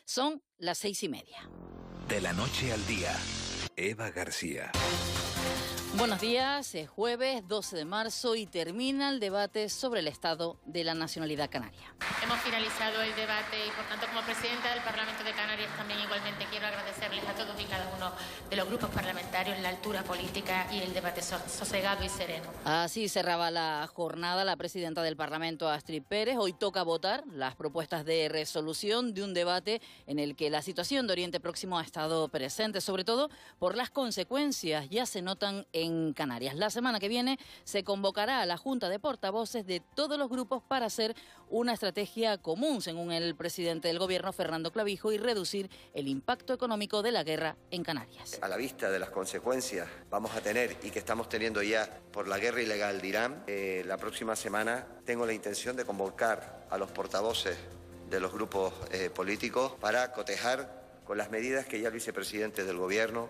Son las 6:30. De la noche al día, Eva García. Buenos días, es jueves 12 de marzo y termina el debate sobre el estado de la nacionalidad canaria. Hemos finalizado el debate y, por tanto, como presidenta del Parlamento de Canarias, también igualmente quiero agradecerles a todos y cada uno de los grupos parlamentarios la altura política y el debate sosegado y sereno. Así cerraba la jornada la presidenta del Parlamento, Astrid Pérez. Hoy toca votar las propuestas de resolución de un debate en el que la situación de Oriente Próximo ha estado presente, sobre todo por las consecuencias ya se notan en Canarias. La semana que viene se convocará a la Junta de Portavoces de todos los grupos para hacer una estrategia común, según el presidente del Gobierno, Fernando Clavijo, y reducir el impacto económico de la guerra en Canarias. A la vista de las consecuencias vamos a tener y que estamos teniendo ya por la guerra ilegal de Irán, la próxima semana tengo la intención de convocar a los portavoces de los grupos políticos para cotejar con las medidas que ya el vicepresidente del Gobierno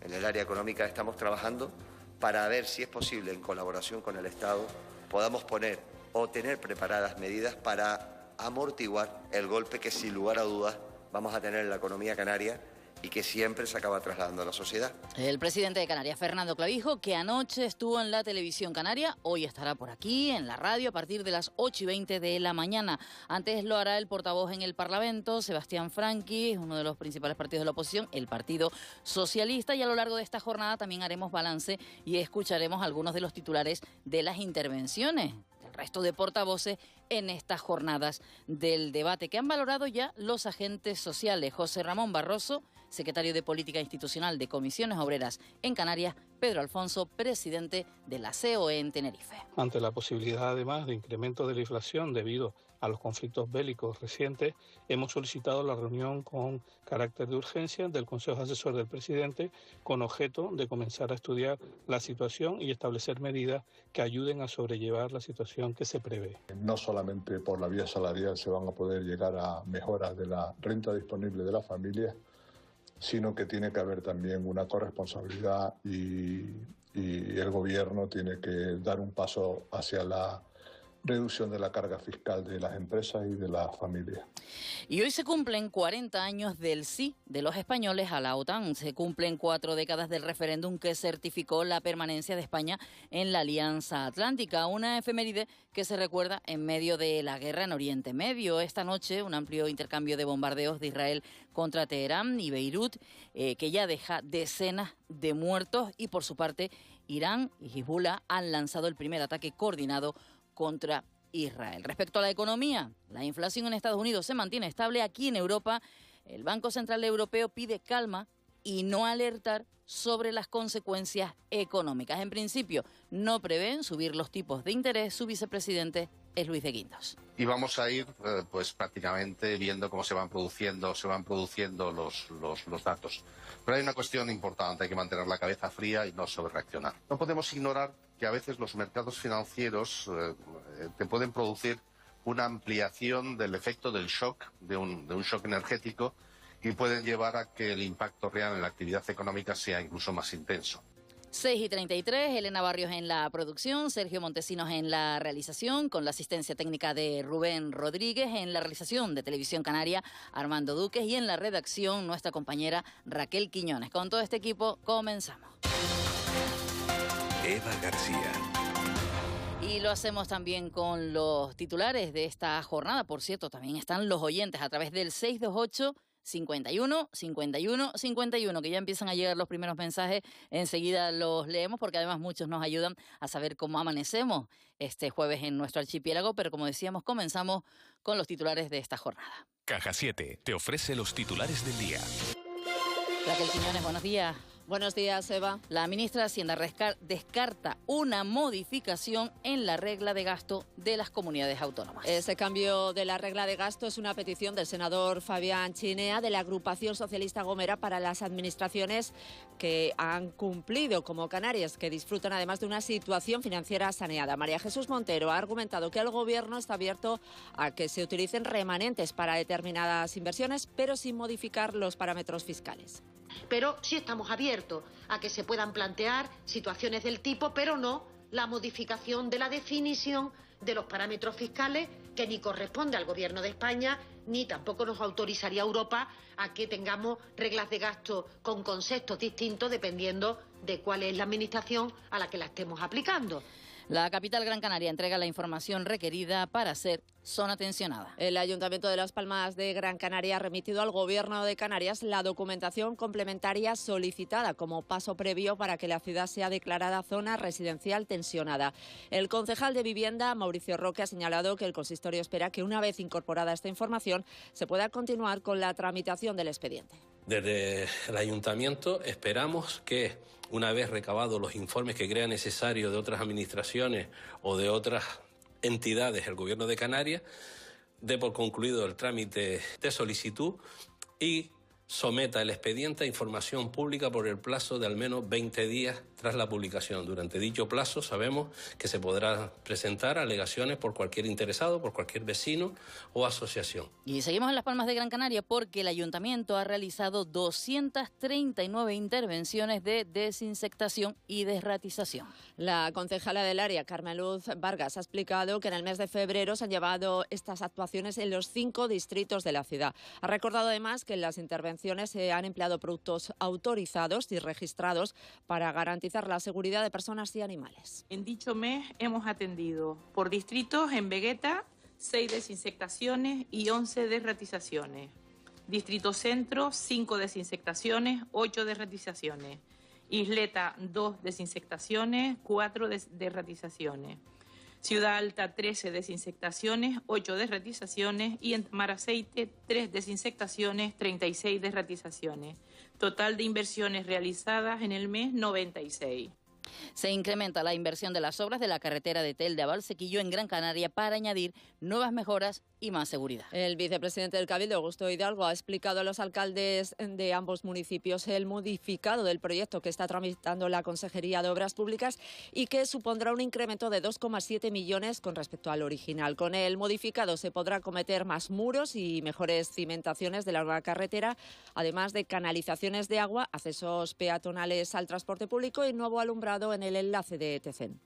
en el área económica estamos trabajando para ver si es posible, en colaboración con el Estado, podamos poner o tener preparadas medidas para amortiguar el golpe que, sin lugar a dudas, vamos a tener en la economía canaria y que siempre se acaba trasladando a la sociedad. El presidente de Canarias, Fernando Clavijo, que anoche estuvo en la televisión canaria, hoy estará por aquí en la radio a partir de las 8:20 de la mañana. Antes lo hará el portavoz en el Parlamento, Sebastián Franqui, uno de los principales partidos de la oposición, el Partido Socialista, y a lo largo de esta jornada también haremos balance y escucharemos algunos de los titulares de las intervenciones del resto de portavoces en estas jornadas del debate que han valorado ya los agentes sociales. José Ramón Barroso, secretario de Política Institucional de Comisiones Obreras en Canarias; Pedro Alfonso, presidente de la COE en Tenerife. Ante la posibilidad, además, de incremento de la inflación debido a los conflictos bélicos recientes, hemos solicitado la reunión con carácter de urgencia del Consejo Asesor del Presidente con objeto de comenzar a estudiar la situación y establecer medidas que ayuden a sobrellevar la situación que se prevé. No solamente por la vía salarial se van a poder llegar a mejoras de la renta disponible de las familias, sino que tiene que haber también una corresponsabilidad y el Gobierno tiene que dar un paso hacia la reducción de la carga fiscal de las empresas y de las familias. Y hoy se cumplen 40 años del sí de los españoles a la OTAN. Se cumplen 4 décadas del referéndum que certificó la permanencia de España en la Alianza Atlántica, una efeméride que se recuerda en medio de la guerra en Oriente Medio. Esta noche, un amplio intercambio de bombardeos de Israel contra Teherán y Beirut, que ya deja decenas de muertos, y por su parte, Irán y Hezbollah han lanzado el primer ataque coordinado contra Israel. Respecto a la economía, la inflación en Estados Unidos se mantiene estable. Aquí en Europa, el Banco Central Europeo pide calma y no alertar sobre las consecuencias económicas. En principio, no prevén subir los tipos de interés. Su vicepresidente es Luis de Guindos. Y vamos a ir pues prácticamente viendo cómo se van produciendo los datos. Pero hay una cuestión importante: hay que mantener la cabeza fría y no sobrereaccionar. No podemos ignorar que a veces los mercados financieros te pueden producir una ampliación del efecto del shock, de un shock energético, y pueden llevar a que el impacto real en la actividad económica sea incluso más intenso. 6:33, Elena Barrios en la producción, Sergio Montesinos en la realización, con la asistencia técnica de Rubén Rodríguez, en la realización de Televisión Canaria, Armando Duques, y en la redacción nuestra compañera Raquel Quiñones. Con todo este equipo comenzamos. Eva García. Y lo hacemos también con los titulares de esta jornada. Por cierto, también están los oyentes a través del 628 51 51 51, que ya empiezan a llegar los primeros mensajes. Enseguida los leemos, porque además muchos nos ayudan a saber cómo amanecemos este jueves en nuestro archipiélago. Pero como decíamos, comenzamos con los titulares de esta jornada. Caja 7 te ofrece los titulares del día. Raquel Quiñones, buenos días. Buenos días, Eva. La ministra de Hacienda descarta una modificación en la regla de gasto de las comunidades autónomas. Ese cambio de la regla de gasto es una petición del senador Fabián Chinea, de la agrupación socialista Gomera, para las administraciones que han cumplido, como Canarias, que disfrutan además de una situación financiera saneada. María Jesús Montero ha argumentado que el Gobierno está abierto a que se utilicen remanentes para determinadas inversiones, pero sin modificar los parámetros fiscales. Pero sí estamos abiertos a que se puedan plantear situaciones del tipo, pero no la modificación de la definición de los parámetros fiscales, que ni corresponde al Gobierno de España ni tampoco nos autorizaría Europa a que tengamos reglas de gasto con conceptos distintos dependiendo de cuál es la administración a la que la estemos aplicando. La capital Gran Canaria entrega la información requerida para ser zona tensionada. El Ayuntamiento de Las Palmas de Gran Canaria ha remitido al Gobierno de Canarias la documentación complementaria solicitada como paso previo para que la ciudad sea declarada zona residencial tensionada. El concejal de Vivienda, Mauricio Roque, ha señalado que el consistorio espera que una vez incorporada esta información se pueda continuar con la tramitación del expediente. Desde el Ayuntamiento esperamos que, una vez recabados los informes que crea necesario de otras administraciones o de otras entidades del Gobierno de Canarias, dé por concluido el trámite de solicitud y someta el expediente a información pública por el plazo de al menos 20 días tras la publicación. Durante dicho plazo sabemos que se podrán presentar alegaciones por cualquier interesado, por cualquier vecino o asociación. Y seguimos en Las Palmas de Gran Canaria porque el Ayuntamiento ha realizado 239 intervenciones de desinsectación y desratización. La concejala del área, Carmen Luz Vargas, ha explicado que en el mes de febrero se han llevado estas actuaciones en los 5 distritos de la ciudad. Ha recordado además que en las intervenciones se han empleado productos autorizados y registrados para garantizar la seguridad de personas y animales. En dicho mes hemos atendido por distritos en Vegueta 6 desinsectaciones y 11 desratizaciones. Distrito Centro 5 desinsectaciones, 8 desratizaciones. Isleta 2 desinsectaciones, 4 desratizaciones. Ciudad Alta 13 desinsectaciones, 8 desratizaciones y en Mar Aceite 3 desinsectaciones, 36 desratizaciones. Total de inversiones realizadas en el mes 96. Se incrementa la inversión de las obras de la carretera de Telde a Valsequillo en Gran Canaria para añadir nuevas mejoras y más seguridad. El vicepresidente del Cabildo, Augusto Hidalgo, ha explicado a los alcaldes de ambos municipios el modificado del proyecto que está tramitando la Consejería de Obras Públicas y que supondrá un incremento de 2,7 millones con respecto al original. Con el modificado se podrá acometer más muros y mejores cimentaciones de la nueva carretera, además de canalizaciones de agua, accesos peatonales al transporte público y nuevo alumbrado en el enlace de Tecén.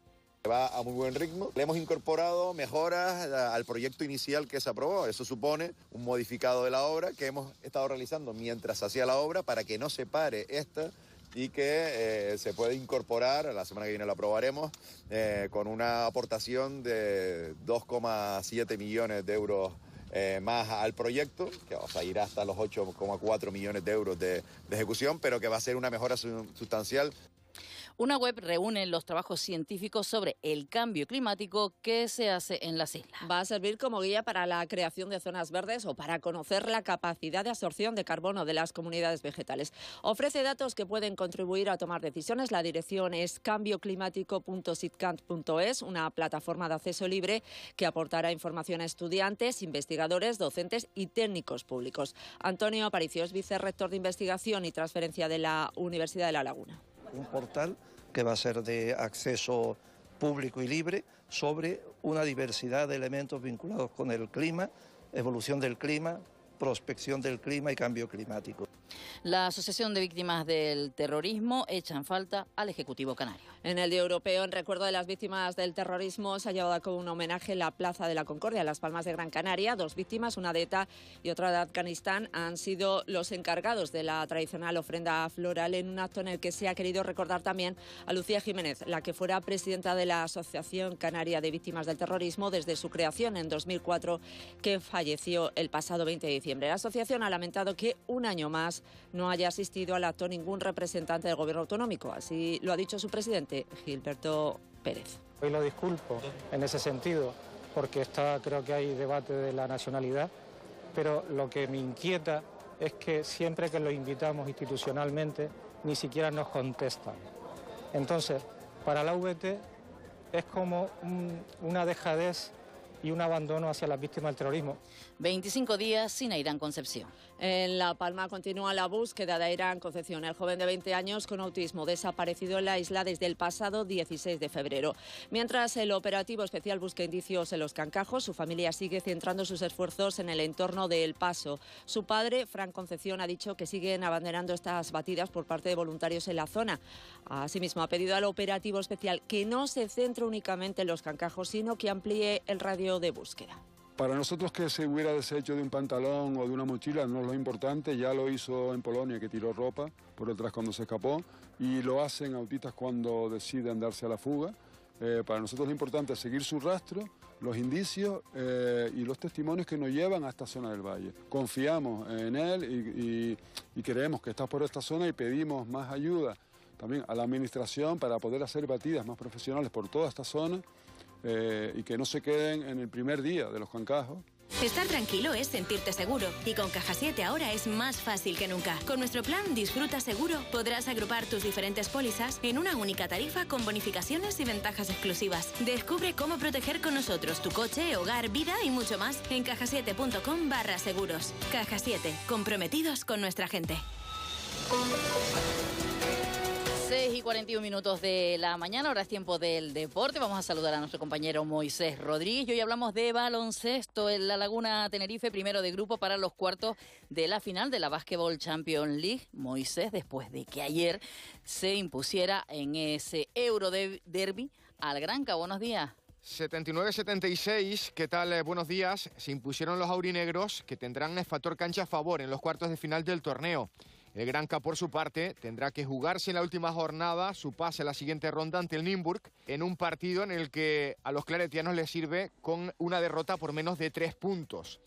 Va a muy buen ritmo. Le hemos incorporado mejoras al proyecto inicial que se aprobó. Eso supone un modificado de la obra que hemos estado realizando mientras se hacía la obra para que no se pare esta y que se pueda incorporar, la semana que viene lo aprobaremos, con una aportación de 2,7 millones de euros más al proyecto, que vamos a ir hasta los 8,4 millones de euros de ejecución, pero que va a ser una mejora sustancial. Una web reúne los trabajos científicos sobre el cambio climático que se hace en las islas. Va a servir como guía para la creación de zonas verdes o para conocer la capacidad de absorción de carbono de las comunidades vegetales. Ofrece datos que pueden contribuir a tomar decisiones. La dirección es cambioclimático.sitcant.es, una plataforma de acceso libre que aportará información a estudiantes, investigadores, docentes y técnicos públicos. Antonio Aparicio es vicerrector de investigación y transferencia de la Universidad de La Laguna. Un portal que va a ser de acceso público y libre sobre una diversidad de elementos vinculados con el clima, evolución del clima, prospección del clima y cambio climático. La Asociación de Víctimas del Terrorismo echa en falta al Ejecutivo Canario. En el Día Europeo, en recuerdo de las víctimas del terrorismo, se ha llevado a cabo un homenaje en la Plaza de la Concordia, en Las Palmas de Gran Canaria. 2 víctimas, una de ETA y otra de Afganistán, han sido los encargados de la tradicional ofrenda floral en un acto en el que se ha querido recordar también a Lucía Jiménez, la que fuera presidenta de la Asociación Canaria de Víctimas del Terrorismo desde su creación en 2004, que falleció el pasado 20 de diciembre. La asociación ha lamentado que un año más no haya asistido al acto ningún representante del Gobierno autonómico. Así lo ha dicho su presidente, Gilberto Pérez. Hoy lo disculpo en ese sentido, porque creo que hay debate de la nacionalidad, pero lo que me inquieta es que siempre que los invitamos institucionalmente ni siquiera nos contestan. Entonces, para la VT es como una dejadez y un abandono hacia las víctimas del terrorismo. 25 días sin Airán Concepción. En La Palma continúa la búsqueda de Airán Concepción, el joven de 20 años con autismo desaparecido en la isla desde el pasado 16 de febrero. Mientras el operativo especial busca indicios en Los Cancajos, su familia sigue centrando sus esfuerzos en el entorno de El Paso. Su padre, Fran Concepción, ha dicho que siguen abanderando estas batidas por parte de voluntarios en la zona. Asimismo, ha pedido al operativo especial que no se centre únicamente en Los Cancajos, sino que amplíe el radio de búsqueda. Para nosotros que se hubiera deshecho de un pantalón o de una mochila no es lo importante, ya lo hizo en Polonia, que tiró ropa por detrás cuando se escapó, y lo hacen autistas cuando deciden darse a la fuga. Para nosotros lo importante es seguir su rastro, los indicios y los testimonios que nos llevan a esta zona del valle. Confiamos en él y creemos que está por esta zona y pedimos más ayuda también a la administración para poder hacer batidas más profesionales por toda esta zona y que no se queden en el primer día de los cancajos. Estar tranquilo es sentirte seguro y con Caja 7 ahora es más fácil que nunca. Con nuestro plan Disfruta Seguro podrás agrupar tus diferentes pólizas en una única tarifa con bonificaciones y ventajas exclusivas. Descubre cómo proteger con nosotros tu coche, hogar, vida y mucho más en cajasiete.com/seguros. Caja 7, comprometidos con nuestra gente. 6:41 de la mañana, ahora es tiempo del deporte. Vamos a saludar a nuestro compañero Moisés Rodríguez. Y hoy hablamos de baloncesto en La Laguna Tenerife, primero de grupo para los cuartos de la final de la Basketball Champions League. Moisés, después de que ayer se impusiera en ese Euro Derby al Granca. Buenos días. 79-76, ¿qué tal? Buenos días. Se impusieron los aurinegros, que tendrán el factor cancha a favor en los cuartos de final del torneo. El Granca, por su parte, tendrá que jugarse en la última jornada su pase a la siguiente ronda ante el Nymburk, en un partido en el que a los claretianos les sirve con una derrota por menos de 3 puntos.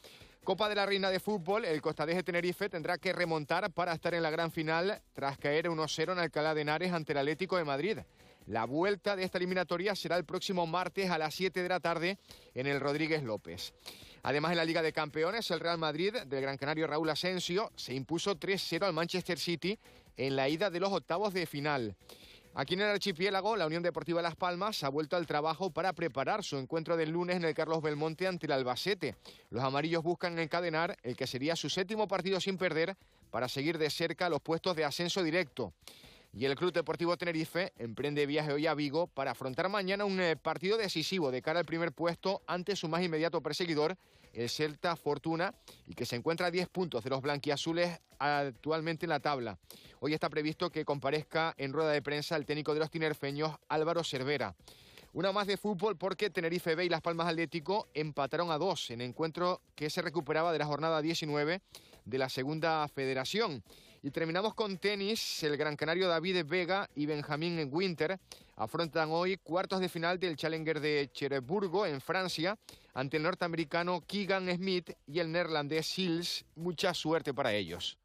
Copa de la Reina de Fútbol, el Costadés Tenerife tendrá que remontar para estar en la gran final tras caer 1-0 en Alcalá de Henares ante el Atlético de Madrid. La vuelta de esta eliminatoria será el próximo martes a las 7 de la tarde en el Rodríguez López. Además, en la Liga de Campeones, el Real Madrid del gran canario Raúl Asensio se impuso 3-0 al Manchester City en la ida de los octavos de final. Aquí en el archipiélago, la Unión Deportiva Las Palmas ha vuelto al trabajo para preparar su encuentro del lunes en el Carlos Belmonte ante el Albacete. Los amarillos buscan encadenar el que sería su 7º partido sin perder para seguir de cerca los puestos de ascenso directo. Y el Club Deportivo Tenerife emprende viaje hoy a Vigo para afrontar mañana un partido decisivo de cara al primer puesto ante su más inmediato perseguidor, el Celta Fortuna, y que se encuentra a 10 puntos de los blanquiazules actualmente en la tabla. Hoy está previsto que comparezca en rueda de prensa el técnico de los tinerfeños, Álvaro Cervera. Una más de fútbol porque Tenerife B y Las Palmas Atlético empataron a 2 en encuentro que se recuperaba de la jornada 19 de la Segunda Federación. Y terminamos con tenis. El gran canario David Vega y Benjamín Winter afrontan hoy cuartos de final del Challenger de Cherburgo en Francia ante el norteamericano Keegan Smith y el neerlandés Sils. Mucha suerte para ellos.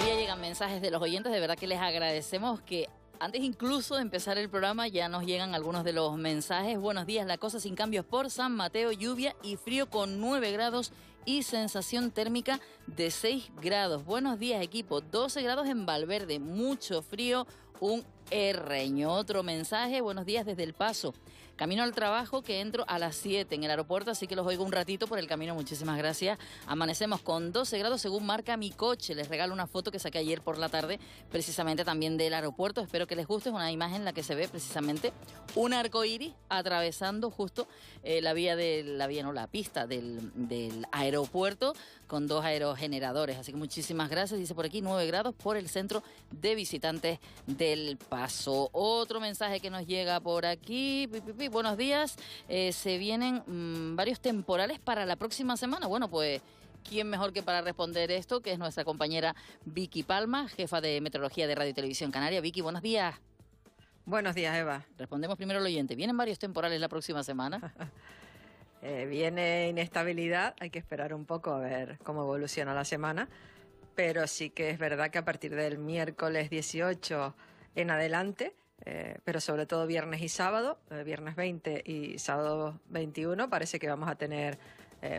Y ya llegan mensajes de los oyentes, de verdad que les agradecemos que antes incluso de empezar el programa ya nos llegan algunos de los mensajes. Buenos días, la cosa sin cambios por San Mateo, lluvia y frío con 9 grados y sensación térmica de 6 grados. Buenos días, equipo. 12 grados en Valverde, mucho frío, un erreño. Otro mensaje, buenos días desde El Paso. Camino al trabajo, que entro a las 7 en el aeropuerto, así que los oigo un ratito por el camino. Muchísimas gracias. Amanecemos con 12 grados según marca mi coche. Les regalo una foto que saqué ayer por la tarde, precisamente también del aeropuerto. Espero que les guste. Es una imagen en la que se ve precisamente un arcoíris atravesando justo la pista del aeropuerto con 2 aerogeneradores. Así que muchísimas gracias. Dice por aquí 9 grados por el centro de visitantes del Paso. Otro mensaje que nos llega por aquí. Buenos días. Se vienen varios temporales para la próxima semana. Bueno, pues ¿quién mejor que para responder esto? Que es nuestra compañera Vicky Palma, jefa de meteorología de Radio y Televisión Canaria. Vicky, buenos días. Buenos días, Eva. Respondemos primero al oyente. ¿Vienen varios temporales la próxima semana? Viene inestabilidad. Hay que esperar un poco a ver cómo evoluciona la semana. Pero sí que es verdad que a partir del miércoles 18 en adelante, pero sobre todo viernes y sábado, viernes 20 y sábado 21, parece que vamos a tener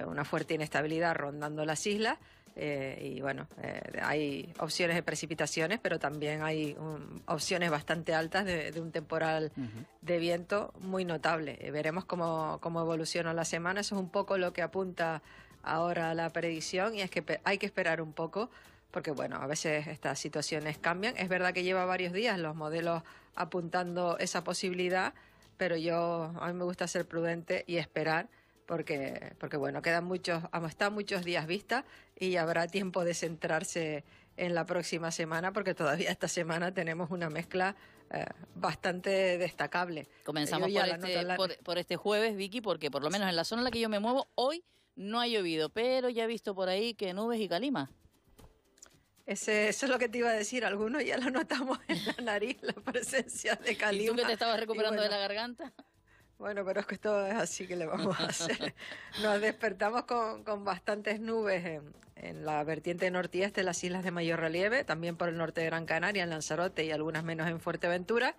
una fuerte inestabilidad rondando las islas. Y bueno, hay opciones de precipitaciones, pero también hay opciones bastante altas de un temporal de viento muy notable. Veremos cómo evoluciona la semana. Eso es un poco lo que apunta ahora la predicción, y es que hay que esperar un poco, porque bueno, a veces estas situaciones cambian. Es verdad que lleva varios días los modelos apuntando esa posibilidad, pero a mí me gusta ser prudente y esperar, porque bueno, están muchos días vista y habrá tiempo de centrarse en la próxima semana, porque todavía esta semana tenemos una mezcla bastante destacable. Comenzamos por este jueves, Vicky, porque por lo menos en la zona en la que yo me muevo, hoy no ha llovido, pero ya he visto por ahí que nubes y calima. Eso es lo que te iba a decir, algunos ya lo notamos en la nariz, la presencia de calima. ¿Y tú que te estabas recuperando de la garganta? Bueno, pero es que esto es así que le vamos a hacer. Nos despertamos con bastantes nubes en la vertiente norte y este de las islas de mayor relieve, también por el norte de Gran Canaria, en Lanzarote y algunas menos en Fuerteventura.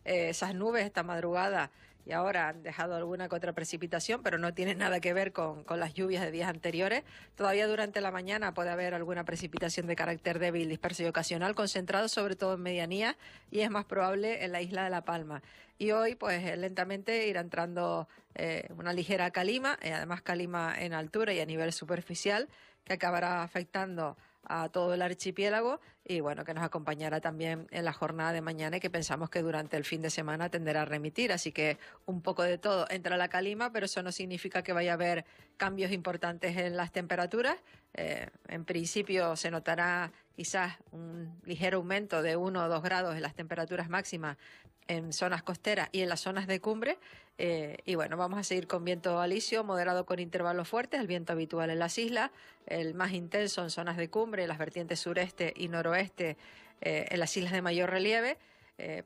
Esas nubes esta madrugada y ahora han dejado alguna que otra precipitación, pero no tienen nada que ver con las lluvias de días anteriores. Todavía durante la mañana puede haber alguna precipitación de carácter débil, disperso y ocasional, concentrado sobre todo en medianías, y es más probable en la isla de La Palma. Y hoy, pues lentamente irá entrando una ligera calima, además calima en altura y a nivel superficial, que acabará afectando a todo el archipiélago y bueno, que nos acompañará también en la jornada de mañana y que pensamos que durante el fin de semana tenderá a remitir, así que un poco de todo entra la calima, pero eso no significa que vaya a haber cambios importantes en las temperaturas. En principio se notará quizás un ligero aumento de 1 o 2 grados en las temperaturas máximas en zonas costeras y en las zonas de cumbre. Y bueno, vamos a seguir con viento alisio, moderado con intervalos fuertes, el viento habitual en las islas, el más intenso en zonas de cumbre, las vertientes sureste y noroeste en las islas de mayor relieve.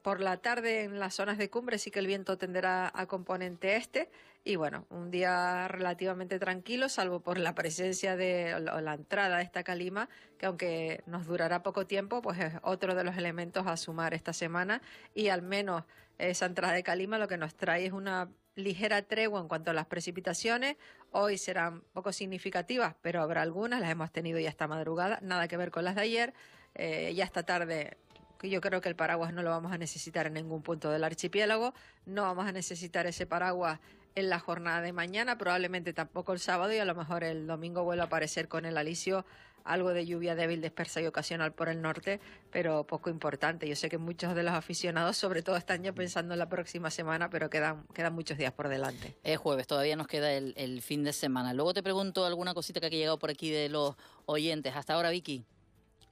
Por la tarde en las zonas de cumbre sí que el viento tenderá a componente este y bueno, un día relativamente tranquilo, salvo por la presencia o la entrada de esta calima, que aunque nos durará poco tiempo, pues es otro de los elementos a sumar esta semana y al menos esa entrada de calima lo que nos trae es una ligera tregua en cuanto a las precipitaciones. Hoy serán poco significativas, pero habrá algunas, las hemos tenido ya esta madrugada, nada que ver con las de ayer. Ya esta tarde yo creo que el paraguas no lo vamos a necesitar en ningún punto del archipiélago, no vamos a necesitar ese paraguas en la jornada de mañana, probablemente tampoco el sábado y a lo mejor el domingo vuelve a aparecer con el alisio algo de lluvia débil, dispersa y ocasional por el norte, pero poco importante. Yo sé que muchos de los aficionados sobre todo están ya pensando en la próxima semana, pero quedan muchos días por delante. Es jueves, todavía nos queda el fin de semana. Luego te pregunto alguna cosita que ha llegado por aquí de los oyentes. Hasta ahora, Vicky.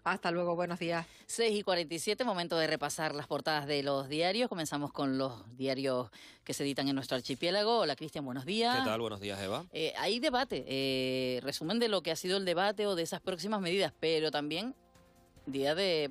Hasta luego, buenos días. 6:47, momento de repasar las portadas de los diarios. Comenzamos con los diarios que se editan en nuestro archipiélago. Hola, Cristian, buenos días. ¿Qué tal? Buenos días, Eva. Hay debate, resumen de lo que ha sido el debate o de esas próximas medidas, pero también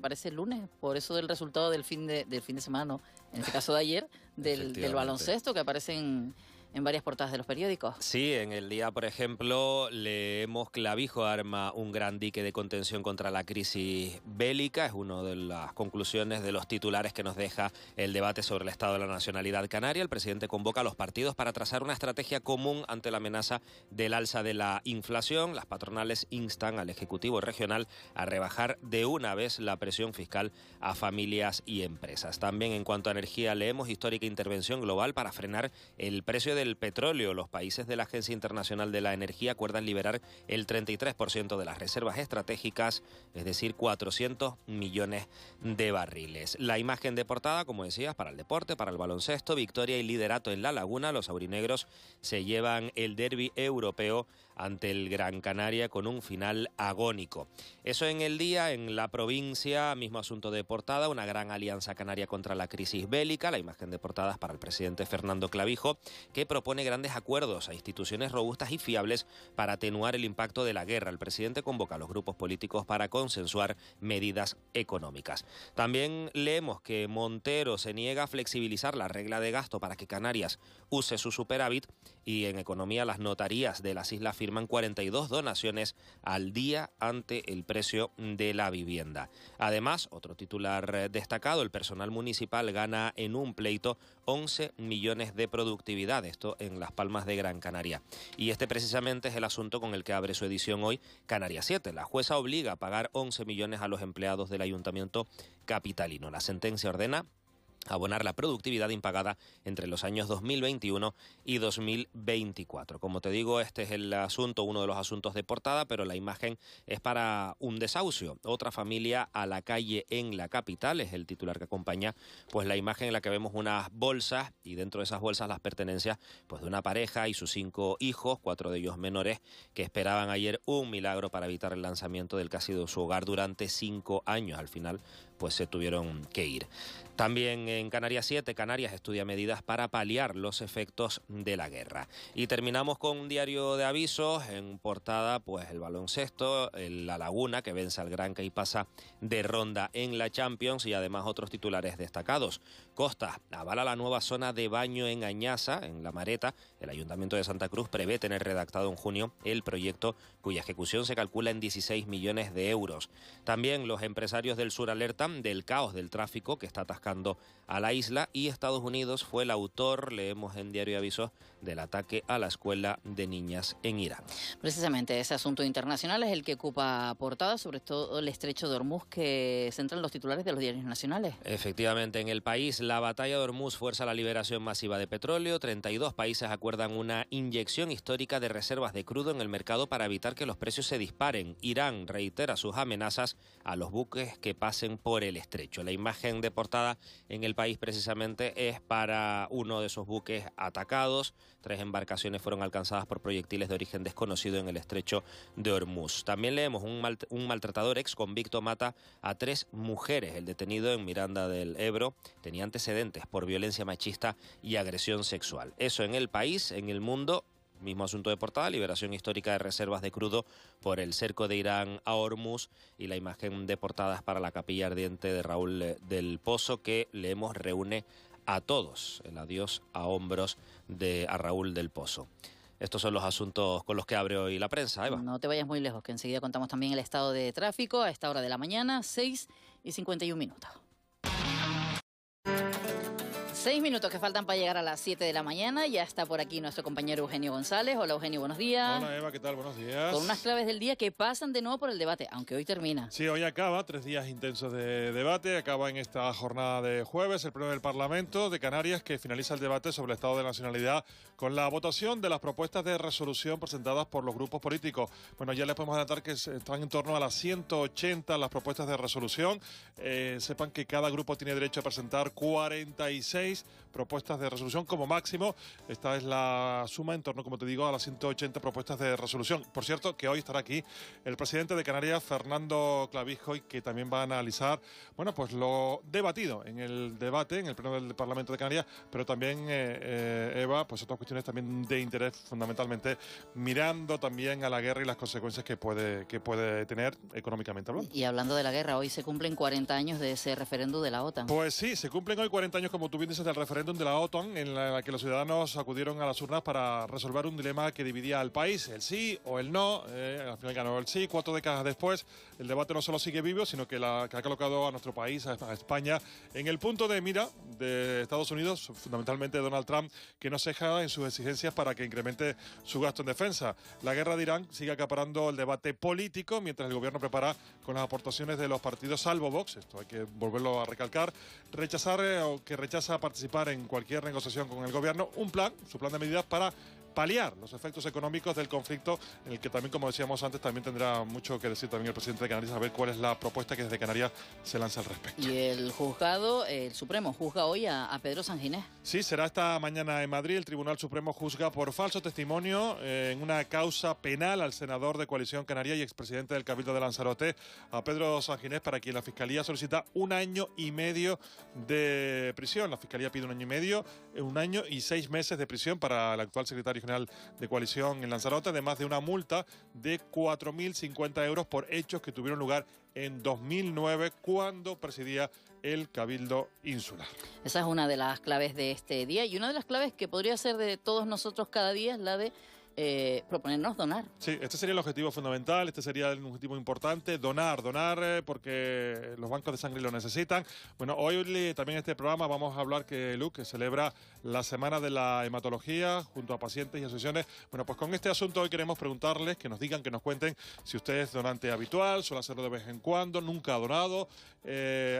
parece lunes, por eso del resultado del fin de semana, ¿no? En este caso de ayer, del baloncesto, que aparecen en varias portadas de los periódicos. Sí, en El Día, por ejemplo, leemos: Clavijo arma un gran dique de contención contra la crisis bélica. Es una de las conclusiones de los titulares que nos deja el debate sobre el estado de la nacionalidad canaria. El presidente convoca a los partidos para trazar una estrategia común ante la amenaza del alza de la inflación. Las patronales instan al Ejecutivo regional a rebajar de una vez la presión fiscal a familias y empresas. También en cuanto a energía leemos: histórica intervención global para frenar el precio del petróleo. Los países de la Agencia Internacional de la Energía acuerdan liberar el 33% de las reservas estratégicas, es decir, 400 millones de barriles. La imagen de portada, como decías, para el deporte, para el baloncesto, victoria y liderato en La Laguna. Los aurinegros se llevan el derbi europeo ante el Gran Canaria con un final agónico. Eso en El Día. En La Provincia, mismo asunto de portada, una gran alianza canaria contra la crisis bélica. La imagen de portada es para el presidente Fernando Clavijo, que propone grandes acuerdos a instituciones robustas y fiables para atenuar el impacto de la guerra. El presidente convoca a los grupos políticos para consensuar medidas económicas. También leemos que Montero se niega a flexibilizar la regla de gasto para que Canarias use su superávit, y en economía las notarías de las islas firman 42 donaciones al día ante el precio de la vivienda. Además, otro titular destacado: el personal municipal gana en un pleito 11 millones de productividad, esto en Las Palmas de Gran Canaria. Y este precisamente es el asunto con el que abre su edición hoy Canarias 7. La jueza obliga a pagar 11 millones a los empleados del ayuntamiento capitalino. La sentencia ordena abonar la productividad impagada entre los años 2021 y 2024. Como te digo, este es el asunto, uno de los asuntos de portada, pero la imagen es para un desahucio. Otra familia a la calle en la capital, es el titular que acompaña pues la imagen en la que vemos unas bolsas, y dentro de esas bolsas las pertenencias pues de una pareja y sus 5 hijos, 4 de ellos menores, que esperaban ayer un milagro para evitar el lanzamiento del que ha sido su hogar durante 5 años. Al final pues se tuvieron que ir. También en Canarias 7, Canarias estudia medidas para paliar los efectos de la guerra. Y terminamos con un diario de avisos. En portada, pues el baloncesto, La Laguna, que vence al Granca y pasa de ronda en la Champions, y además otros titulares destacados. Costa avala la nueva zona de baño en Añasa, en La Mareta. El Ayuntamiento de Santa Cruz prevé tener redactado en junio el proyecto, cuya ejecución se calcula en 16 millones de euros. También los empresarios del sur alertan del caos del tráfico que está atascando a la isla, y Estados Unidos fue el autor, leemos en Diario de Avisos, del ataque a la escuela de niñas en Irán. Precisamente ese asunto internacional es el que ocupa portada, sobre todo el estrecho de Hormuz, que centran los titulares de los diarios nacionales. Efectivamente, en El País, la batalla de Hormuz fuerza la liberación masiva de petróleo. 32 países acuerdan una inyección histórica de reservas de crudo en el mercado para evitar que los precios se disparen. Irán reitera sus amenazas a los buques que pasen por el estrecho. La imagen de portada en El País precisamente es para uno de esos buques atacados. 3 embarcaciones fueron alcanzadas por proyectiles de origen desconocido en el estrecho de Hormuz. También leemos un maltratador ex convicto mata a 3 mujeres. El detenido en Miranda del Ebro tenía antecedentes por violencia machista y agresión sexual. Eso en El País. En El Mundo, mismo asunto de portada, liberación histórica de reservas de crudo por el cerco de Irán a Hormuz, y la imagen de portada es para la capilla ardiente de Raúl del Pozo, que leemos reúne a todos. El adiós a hombros a Raúl del Pozo. Estos son los asuntos con los que abre hoy la prensa, Eva. No te vayas muy lejos, que enseguida contamos también el estado de tráfico a esta hora de la mañana, 6:51. 6 minutos que faltan para llegar a las 7 de la mañana. Ya está por aquí nuestro compañero Eugenio González. Hola, Eugenio, buenos días. Hola, Eva, ¿qué tal? Buenos días. Con unas claves del día que pasan de nuevo por el debate, aunque hoy termina. Sí, hoy acaba, 3 días intensos de debate. Acaba en esta jornada de jueves el Pleno del Parlamento de Canarias, que finaliza el debate sobre el estado de la nacionalidad con la votación de las propuestas de resolución presentadas por los grupos políticos. Bueno, ya les podemos adelantar que están en torno a las 180 las propuestas de resolución. Sepan que cada grupo tiene derecho a presentar 46 propuestas de resolución como máximo. Esta es la suma en torno, como te digo, a las 180 propuestas de resolución. Por cierto, que hoy estará aquí el presidente de Canarias, Fernando Clavijo, y que también va a analizar, bueno, pues lo debatido en el debate, en el Pleno del Parlamento de Canarias, pero también, Eva, pues otras cuestiones también de interés, fundamentalmente mirando también a la guerra y las consecuencias que puede tener económicamente hablando. Y hablando de la guerra, hoy se cumplen 40 años de ese referéndum de la OTAN. Pues sí, se cumplen hoy 40 años, como tú bien dices, del referéndum de la OTAN, en la que los ciudadanos acudieron a las urnas para resolver un dilema que dividía al país, el sí o el no. Al final ganó el sí. 4 décadas después, el debate no solo sigue vivo, sino que ha colocado a nuestro país, a España, en el punto de mira de Estados Unidos, fundamentalmente Donald Trump, que no ceja en sus exigencias para que incremente su gasto en defensa. La guerra de Irán sigue acaparando el debate político, mientras el gobierno prepara, con las aportaciones de los partidos, salvo Vox, esto hay que volverlo a recalcar, que rechaza participar en cualquier negociación con el gobierno, su plan de medidas para paliar los efectos económicos del conflicto, en el que también, como decíamos antes, también tendrá mucho que decir también el presidente de Canarias, a ver cuál es la propuesta que desde Canarias se lanza al respecto. Y el juzgado, el Supremo, juzga hoy a Pedro Sanginés. Sí, será esta mañana en Madrid. El Tribunal Supremo juzga por falso testimonio en una causa penal al senador de Coalición Canaria y expresidente del Cabildo de Lanzarote, a Pedro Sanginés, para quien la Fiscalía solicita 1 año y medio de prisión. La Fiscalía pide 1 año y medio, 1 año y 6 meses de prisión para el actual secretario general de Coalición en Lanzarote, además de una multa de 4.050 euros por hechos que tuvieron lugar en 2009, cuando presidía el Cabildo Insular. Esa es una de las claves de este día, y una de las claves que podría ser de todos nosotros cada día es la de proponernos donar. Sí, este sería el objetivo fundamental, este sería el objetivo importante, donar porque los bancos de sangre lo necesitan. Bueno, hoy también en este programa vamos a hablar que Luke celebra la Semana de la Hematología junto a pacientes y asociaciones. Bueno, pues con este asunto hoy queremos preguntarles, que nos digan, que nos cuenten si usted es donante habitual, suele hacerlo de vez en cuando, nunca ha donado,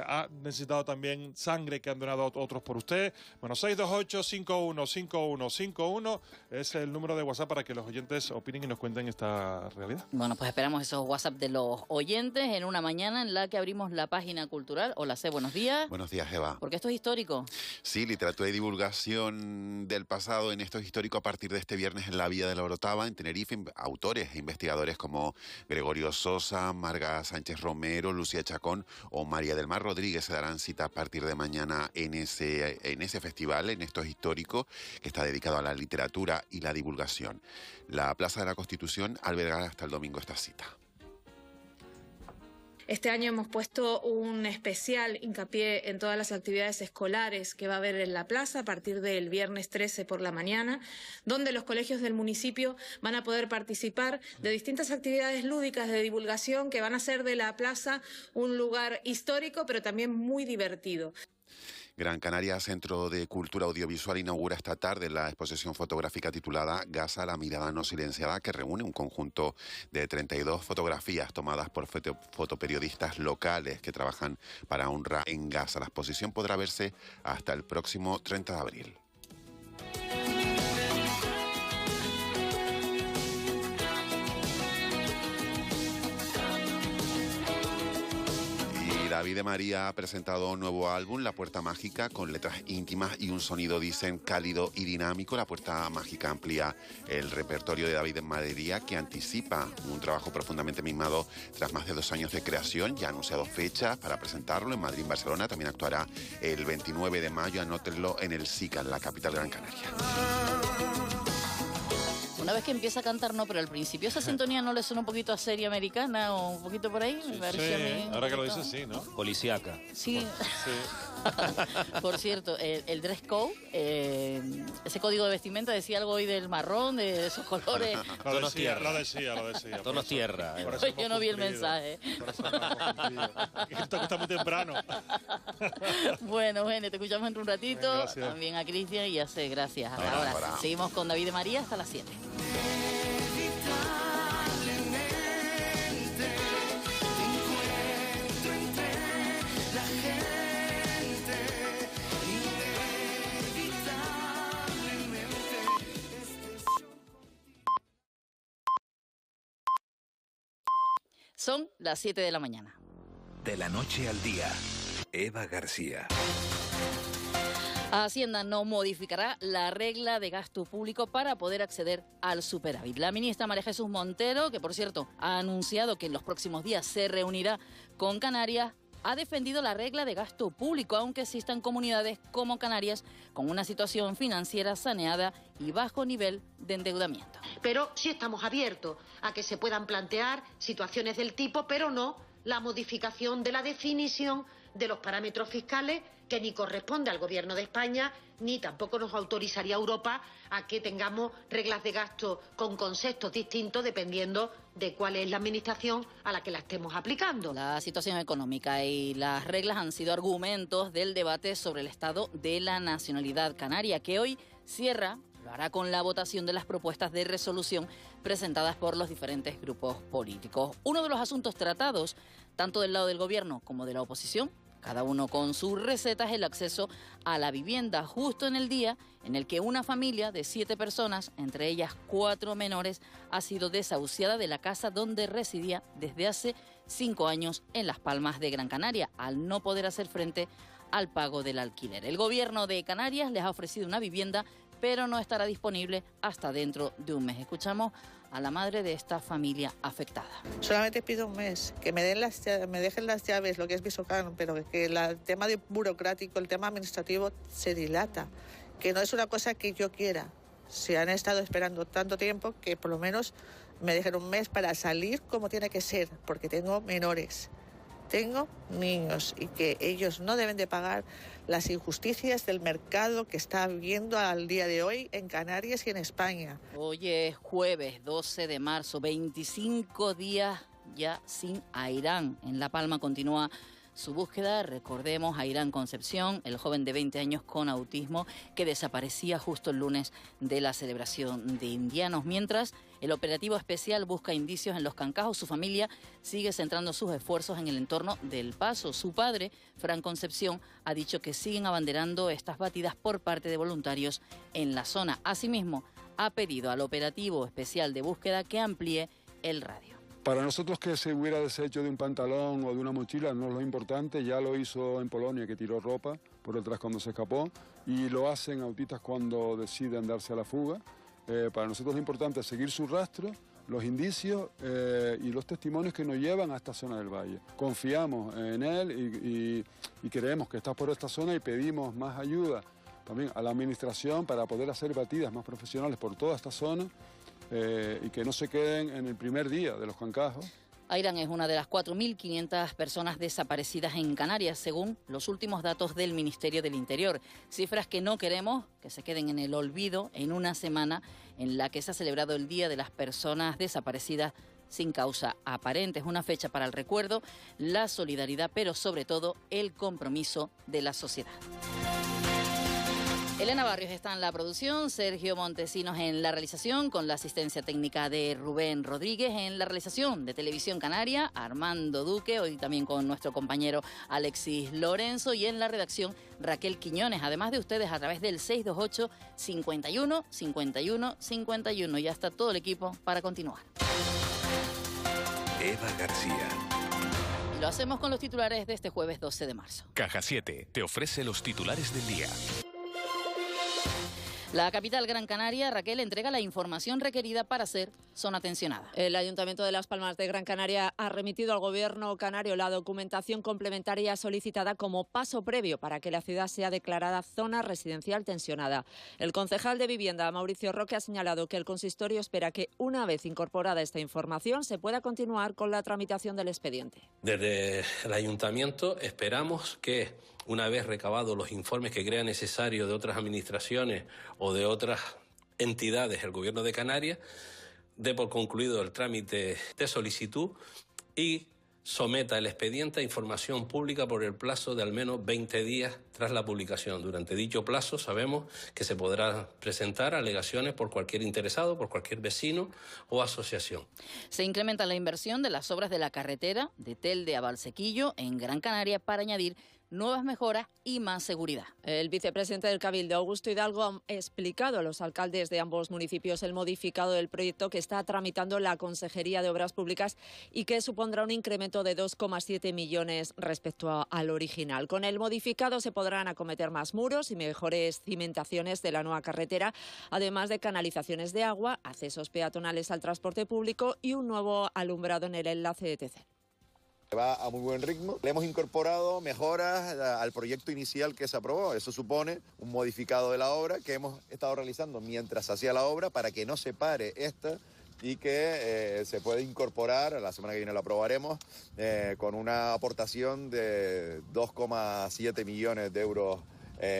ha necesitado también sangre que han donado otros por usted. Bueno, 628-515151 es el número de WhatsApp para que que los oyentes opinen y nos cuenten esta realidad. Bueno, pues esperamos esos WhatsApp de los oyentes en una mañana en la que abrimos la página cultural. Hola, C, buenos días. Buenos días, Eva. Porque esto es histórico. Sí, literatura y divulgación del pasado en esto es histórico a partir de este viernes en la Villa de la Orotava, en Tenerife. Autores e investigadores como Gregorio Sosa, Marga Sánchez Romero, Lucía Chacón o María del Mar Rodríguez se darán cita a partir de mañana en ese festival, en esto es histórico, que está dedicado a la literatura y la divulgación. La Plaza de la Constitución albergará hasta el domingo esta cita. Este año hemos puesto un especial hincapié en todas las actividades escolares que va a haber en la plaza a partir del viernes 13 por la mañana, donde los colegios del municipio van a poder participar de distintas actividades lúdicas de divulgación que van a hacer de la plaza un lugar histórico, pero también muy divertido. Gran Canaria Centro de Cultura Audiovisual inaugura esta tarde la exposición fotográfica titulada Gaza, la mirada no silenciada, que reúne un conjunto de 32 fotografías tomadas por fotoperiodistas locales que trabajan para UNRWA en Gaza. La exposición podrá verse hasta el próximo 30 de abril. David de María ha presentado un nuevo álbum, La Puerta Mágica, con letras íntimas y un sonido, dicen, cálido y dinámico. La Puerta Mágica amplía el repertorio de David de María, que anticipa un trabajo profundamente mimado tras más de 2 años de creación. Ya ha anunciado fechas para presentarlo en Madrid y Barcelona. También actuará el 29 de mayo, anótenlo, en el SICA, en la capital Gran Canaria. Una vez que empieza a cantar, no, pero al principio esa sintonía no le suena un poquito a serie americana o un poquito por ahí. Sí, ahora que lo dices, sí, ¿no? Policíaca. Sí. Por cierto, el dress code, ese código de vestimenta decía algo hoy del marrón, de esos colores. Lo decía. Tonos tierra. Yo no vi el mensaje. Esto está muy temprano. Bueno, te escuchamos entre un ratito. Gracias. También a Cristian y a C, gracias. Ahora seguimos con David de María hasta las 7. Son las 7 de la mañana. De la noche al día, Eva García. Hacienda no modificará la regla de gasto público para poder acceder al superávit. La ministra María Jesús Montero, que por cierto ha anunciado que en los próximos días se reunirá con Canarias, ha defendido la regla de gasto público, aunque existan comunidades como Canarias con una situación financiera saneada y bajo nivel de endeudamiento. Pero sí estamos abiertos a que se puedan plantear situaciones del tipo, pero no la modificación de la definición de los parámetros fiscales, que ni corresponde al Gobierno de España, ni tampoco nos autorizaría Europa a que tengamos reglas de gasto con conceptos distintos dependiendo de cuál es la administración a la que la estemos aplicando. La situación económica y las reglas han sido argumentos del debate sobre el estado de la nacionalidad canaria, que hoy cierra. Lo hará con la votación de las propuestas de resolución presentadas por los diferentes grupos políticos. Uno de los asuntos tratados, tanto del lado del Gobierno como de la oposición, cada uno con sus recetas, el acceso a la vivienda justo en el día en el que una familia de 7 personas, entre ellas 4 menores, ha sido desahuciada de la casa donde residía desde hace 5 años en Las Palmas de Gran Canaria, al no poder hacer frente al pago del alquiler. El Gobierno de Canarias les ha ofrecido una vivienda, pero no estará disponible hasta dentro de un mes. Escuchamos a la madre de esta familia afectada. Solamente pido un mes, que me dejen las llaves, lo que es Visocán, pero que el tema burocrático, el tema administrativo se dilata, que no es una cosa que yo quiera. Se han estado esperando tanto tiempo que por lo menos me dejen un mes para salir como tiene que ser, porque tengo menores, tengo niños y que ellos no deben de pagar las injusticias del mercado que está habiendo al día de hoy en Canarias y en España. Hoy es jueves 12 de marzo, 25 días ya sin Airán. En La Palma continúa su búsqueda. Recordemos a Airán Concepción, el joven de 20 años con autismo que desaparecía justo el lunes de la celebración de Indianos. Mientras el operativo especial busca indicios en Los Cancajos, su familia sigue centrando sus esfuerzos en el entorno del Paso. Su padre, Fran Concepción, ha dicho que siguen abanderando estas batidas por parte de voluntarios en la zona. Asimismo, ha pedido al operativo especial de búsqueda que amplíe el radio. Para nosotros que se hubiera deshecho de un pantalón o de una mochila no es lo importante, ya lo hizo en Polonia, que tiró ropa por detrás cuando se escapó, y lo hacen autistas cuando deciden darse a la fuga. Para nosotros lo importante es seguir su rastro, los indicios y los testimonios que nos llevan a esta zona del valle. Confiamos en él y creemos que está por esta zona y pedimos más ayuda también a la administración para poder hacer batidas más profesionales por toda esta zona. Y que no se queden en el primer día de los Juancajos. Airán es una de las 4.500 personas desaparecidas en Canarias, según los últimos datos del Ministerio del Interior. Cifras que no queremos que se queden en el olvido en una semana en la que se ha celebrado el Día de las Personas Desaparecidas sin causa aparente. Es una fecha para el recuerdo, la solidaridad, pero sobre todo el compromiso de la sociedad. Elena Barrios está en la producción, Sergio Montesinos en la realización, con la asistencia técnica de Rubén Rodríguez, en la realización de Televisión Canaria, Armando Duque, hoy también con nuestro compañero Alexis Lorenzo, y en la redacción Raquel Quiñones, además de ustedes a través del 628 51 51 51. Ya está todo el equipo para continuar. Eva García. Y lo hacemos con los titulares de este jueves 12 de marzo. Caja 7 te ofrece los titulares del día. La capital Gran Canaria, Raquel, entrega la información requerida para ser zona tensionada. El Ayuntamiento de Las Palmas de Gran Canaria ha remitido al Gobierno canario la documentación complementaria solicitada como paso previo para que la ciudad sea declarada zona residencial tensionada. El concejal de Vivienda, Mauricio Roque, ha señalado que el consistorio espera que, una vez incorporada esta información, se pueda continuar con la tramitación del expediente. Desde el Ayuntamiento esperamos que, una vez recabados los informes que crea necesario de otras administraciones o de otras entidades del Gobierno de Canarias, dé por concluido el trámite de solicitud y someta el expediente a información pública por el plazo de al menos 20 días tras la publicación. Durante dicho plazo sabemos que se podrán presentar alegaciones por cualquier interesado, por cualquier vecino o asociación. Se incrementa la inversión de las obras de la carretera de Telde a Valsequillo en Gran Canaria para añadir nuevas mejoras y más seguridad. El vicepresidente del Cabildo, Augusto Hidalgo, ha explicado a los alcaldes de ambos municipios el modificado del proyecto que está tramitando la Consejería de Obras Públicas y que supondrá un incremento de 2,7 millones respecto al original. Con el modificado se podrán acometer más muros y mejores cimentaciones de la nueva carretera, además de canalizaciones de agua, accesos peatonales al transporte público y un nuevo alumbrado en el enlace de Tecel. Va a muy buen ritmo. Le hemos incorporado mejoras al proyecto inicial que se aprobó. Eso supone un modificado de la obra que hemos estado realizando mientras se hacía la obra para que no se pare esta y que se pueda incorporar, la semana que viene lo aprobaremos, con una aportación de 2,7 millones de euros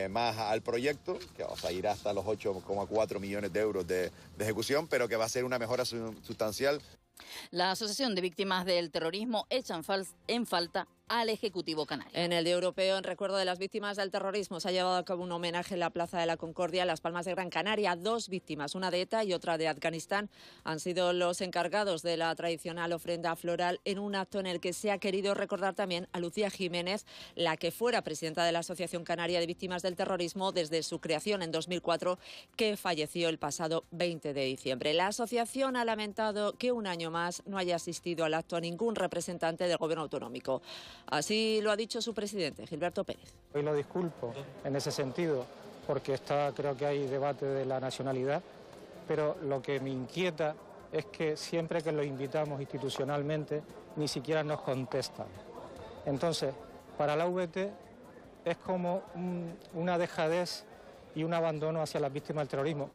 más al proyecto, que va a ir hasta los 8,4 millones de euros de ejecución, pero que va a ser una mejora sustancial. La Asociación de Víctimas del Terrorismo echa en falta al Ejecutivo canario. En el Día Europeo, en recuerdo de las víctimas del terrorismo, se ha llevado a cabo un homenaje en la Plaza de la Concordia, en Las Palmas de Gran Canaria. 2 víctimas, una de ETA y otra de Afganistán, han sido los encargados de la tradicional ofrenda floral en un acto en el que se ha querido recordar también a Lucía Jiménez, la que fuera presidenta de la Asociación Canaria de Víctimas del Terrorismo desde su creación en 2004, que falleció el pasado 20 de diciembre. La asociación ha lamentado que un año más no haya asistido al acto a ningún representante del Gobierno autonómico. Así lo ha dicho su presidente, Gilberto Pérez. Hoy lo disculpo en ese sentido, porque creo que hay debate de la nacionalidad, pero lo que me inquieta es que siempre que los invitamos institucionalmente ni siquiera nos contestan. Entonces, para la VT es como una dejadez y un abandono hacia las víctimas del terrorismo.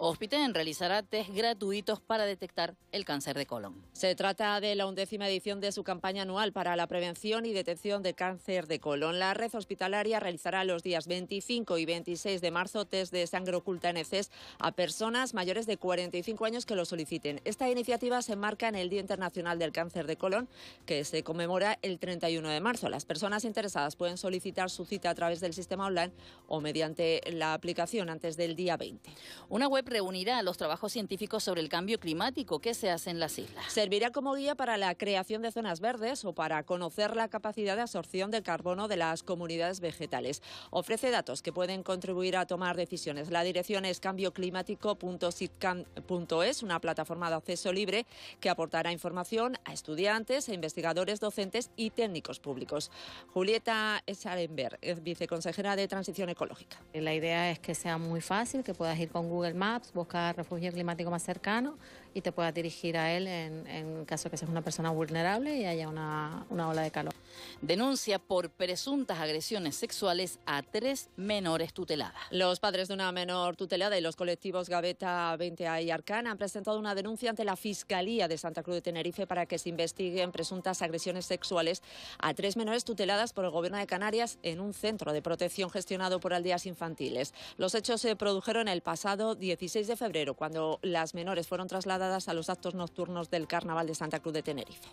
Hospiten realizará test gratuitos para detectar el cáncer de colon. Se trata de la 11ª edición de su campaña anual para la prevención y detección de cáncer de colon. La red hospitalaria realizará los días 25 y 26 de marzo test de sangre oculta en heces a personas mayores de 45 años que lo soliciten. Esta iniciativa se enmarca en el Día Internacional del Cáncer de Colon, que se conmemora el 31 de marzo. Las personas interesadas pueden solicitar su cita a través del sistema online o mediante la aplicación antes del día 20. Una web reunirá los trabajos científicos sobre el cambio climático que se hace en las islas. Servirá como guía para la creación de zonas verdes o para conocer la capacidad de absorción de carbono de las comunidades vegetales. Ofrece datos que pueden contribuir a tomar decisiones. La dirección es cambioclimático.sitcam.es, una plataforma de acceso libre que aportará información a estudiantes, a investigadores, docentes y técnicos públicos. Julieta Scharenberg, viceconsejera de Transición Ecológica. La idea es que sea muy fácil, que puedas ir con Google Maps, buscar refugio climático más cercano y te puedas dirigir a él en caso que seas una persona vulnerable y haya una ola de calor. Denuncia por presuntas agresiones sexuales a 3 menores tuteladas. Los padres de una menor tutelada y los colectivos Gaveta 20A y Arcana han presentado una denuncia ante la Fiscalía de Santa Cruz de Tenerife para que se investiguen presuntas agresiones sexuales a 3 menores tuteladas por el Gobierno de Canarias en un centro de protección gestionado por Aldeas Infantiles. Los hechos se produjeron el pasado 16 de febrero, cuando las menores fueron trasladadas a los actos nocturnos del Carnaval de Santa Cruz de Tenerife.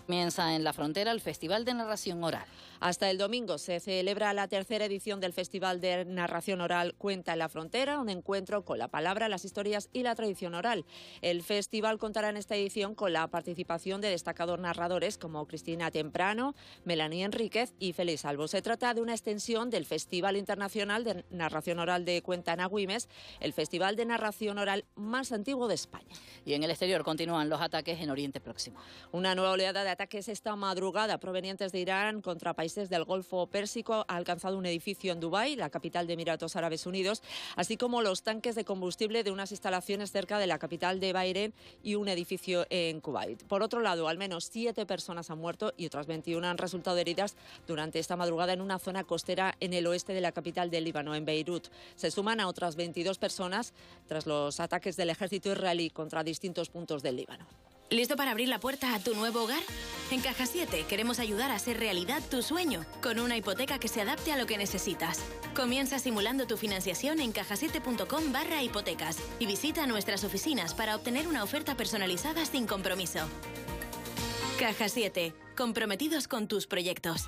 Comienza en La Frontera el Festival de Narración Oral. Hasta el domingo se celebra la tercera edición del Festival de Narración Oral Cuenta en La Frontera, un encuentro con la palabra, las historias y la tradición oral. El festival contará en esta edición con la participación de destacados narradores como Cristina Temprano, Melanie Enríquez y Félix Albo. Se trata de una extensión del Festival Internacional de Narración Oral de Cuenta en Agüimes, el festival de narración oral más antiguo de España. Y en el exterior continúan los ataques en Oriente Próximo. Una nueva oleada de ataques esta madrugada provenientes de Irán contra países del Golfo Pérsico ha alcanzado un edificio en Dubái, la capital de Emiratos Árabes Unidos, así como los tanques de combustible de unas instalaciones cerca de la capital de Bahrein y un edificio en Kuwait. Por otro lado, al menos 7 personas han muerto y otras 21 han resultado heridas durante esta madrugada en una zona costera en el oeste de la capital del Líbano, en Beirut. Se suman a otras 22 personas tras los ataques del ejército israelí contra distintos puntos del Líbano. ¿Listo para abrir la puerta a tu nuevo hogar? En Caja 7 queremos ayudar a hacer realidad tu sueño con una hipoteca que se adapte a lo que necesitas. Comienza simulando tu financiación en cajasiete.com/hipotecas y visita nuestras oficinas para obtener una oferta personalizada sin compromiso. Caja 7, comprometidos con tus proyectos.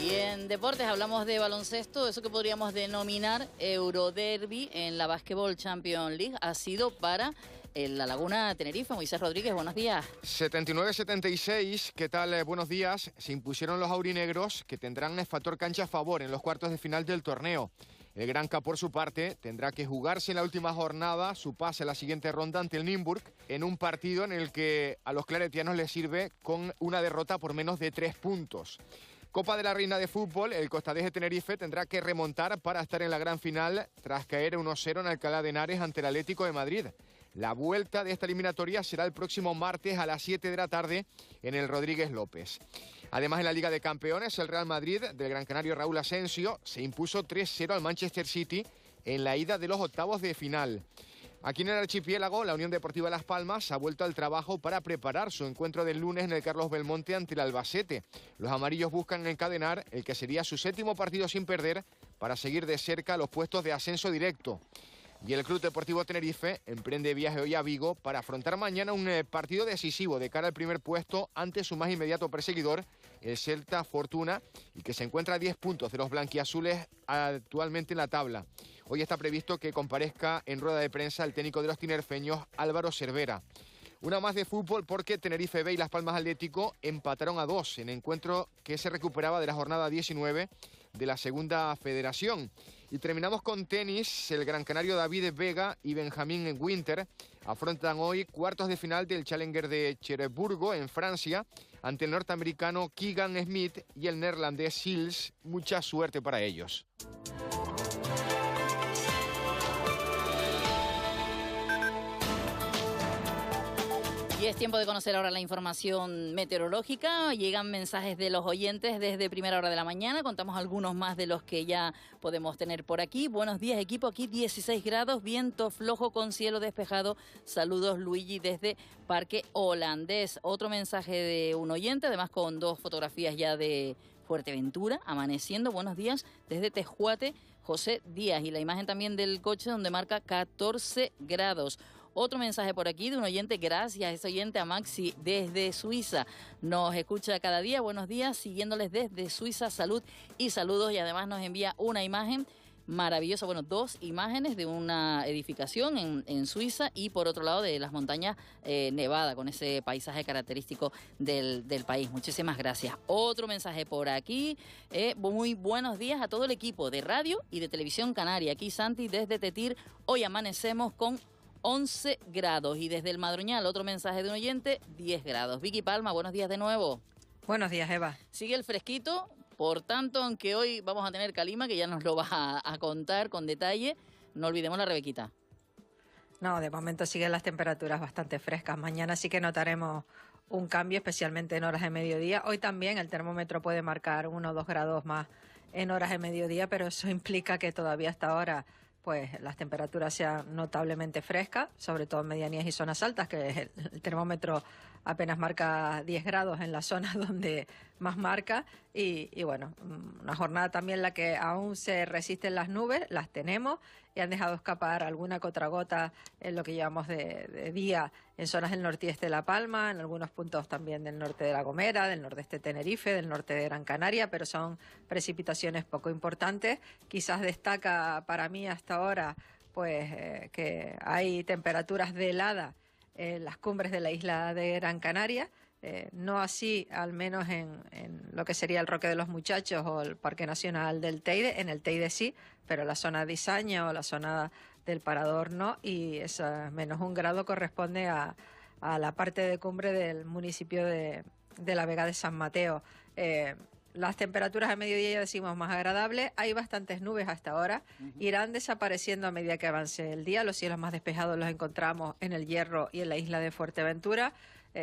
Y en deportes hablamos de baloncesto, eso que podríamos denominar Euroderby en la Basketball Champions League ha sido para La Laguna Tenerife. Moisés Rodríguez, buenos días. 79-76, ¿qué tal? Buenos días. Se impusieron los aurinegros, que tendrán factor cancha a favor en los cuartos de final del torneo. El Granca, por su parte, tendrá que jugarse en la última jornada su pase a la siguiente ronda ante el Nymburk, en un partido en el que a los claretianos les sirve con una derrota por menos de 3 puntos. Copa de la Reina de Fútbol, el Costadés de Tenerife tendrá que remontar para estar en la gran final tras caer 1-0 en Alcalá de Henares ante el Atlético de Madrid. La vuelta de esta eliminatoria será el próximo martes a las 7 de la tarde en el Rodríguez López. Además, en la Liga de Campeones, el Real Madrid del gran canario Raúl Asensio se impuso 3-0 al Manchester City en la ida de los octavos de final. Aquí en el archipiélago, la Unión Deportiva Las Palmas ha vuelto al trabajo para preparar su encuentro del lunes en el Carlos Belmonte ante el Albacete. Los amarillos buscan encadenar el que sería su 7º partido sin perder para seguir de cerca los puestos de ascenso directo. Y el Club Deportivo Tenerife emprende viaje hoy a Vigo para afrontar mañana un partido decisivo de cara al primer puesto ante su más inmediato perseguidor, el Celta Fortuna, y que se encuentra a 10 puntos de los blanquiazules actualmente en la tabla. Hoy está previsto que comparezca en rueda de prensa el técnico de los tinerfeños, Álvaro Cervera. Una más de fútbol porque Tenerife B y Las Palmas Atlético empataron a 2 en encuentro que se recuperaba de la jornada 19 de la segunda federación. Y terminamos con tenis. El gran canario David Vega y Benjamín Winter afrontan hoy cuartos de final del Challenger de Cherburgo en Francia ante el norteamericano Keegan Smith y el neerlandés Sils. Mucha suerte para ellos. Y es tiempo de conocer ahora la información meteorológica. Llegan mensajes de los oyentes desde primera hora de la mañana. Contamos algunos más de los que ya podemos tener por aquí. Buenos días, equipo. Aquí 16 grados, viento flojo con cielo despejado. Saludos, Luigi, desde Parque Holandés. Otro mensaje de un oyente, además con 2 fotografías ya de Fuerteventura, amaneciendo. Buenos días, desde Tejuate, José Díaz. Y la imagen también del coche donde marca 14 grados. Otro mensaje por aquí de un oyente, gracias, es oyente a Maxi desde Suiza. Nos escucha cada día, buenos días, siguiéndoles desde Suiza, salud y saludos, y además nos envía una imagen maravillosa, bueno, 2 imágenes de una edificación en Suiza y por otro lado de las montañas Nevada, con ese paisaje característico del país. Muchísimas gracias. Otro mensaje por aquí, muy buenos días a todo el equipo de radio y de televisión canaria. Aquí Santi desde Tetir, hoy amanecemos con 11 grados y desde el Madroñal, otro mensaje de un oyente, 10 grados. Vicky Palma, buenos días de nuevo. Buenos días, Eva. Sigue el fresquito. Por tanto, aunque hoy vamos a tener calima, que ya nos lo vas a contar con detalle, no olvidemos la Rebequita. No, de momento siguen las temperaturas bastante frescas. Mañana sí que notaremos un cambio, especialmente en horas de mediodía. Hoy también el termómetro puede marcar 1 o 2 grados más en horas de mediodía, pero eso implica que todavía hasta ahora pues las temperaturas sean notablemente frescas, sobre todo en medianías y zonas altas, que el termómetro apenas marca 10 grados en las zonas donde más marca. Y bueno, una jornada también en la que aún se resisten las nubes, las tenemos, y han dejado escapar alguna que otra gota en lo que llevamos de día en zonas del norte y este de La Palma, en algunos puntos también del norte de La Gomera, del nordeste de Tenerife, del norte de Gran Canaria, pero son precipitaciones poco importantes. Quizás destaca para mí hasta ahora pues que hay temperaturas de helada en las cumbres de la isla de Gran Canaria, no así al menos en lo que sería el Roque de los Muchachos o el Parque Nacional del Teide. En el Teide sí, pero la zona de Izaña o la zona del Parador no, y esa menos 1 grado corresponde a la parte de cumbre del municipio de la Vega de San Mateo. Las temperaturas a mediodía ya decimos más agradables, hay bastantes nubes hasta ahora, irán desapareciendo a medida que avance el día, los cielos más despejados los encontramos en el Hierro y en la isla de Fuerteventura.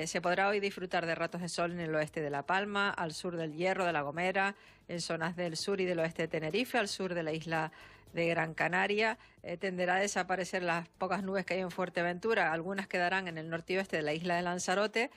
Se podrá hoy disfrutar de ratos de sol en el oeste de La Palma, al sur del Hierro, de La Gomera, en zonas del sur y del oeste de Tenerife, al sur de la isla de Gran Canaria. Tenderá a desaparecer las pocas nubes que hay en Fuerteventura, algunas quedarán en el norte y oeste de la isla de Lanzarote.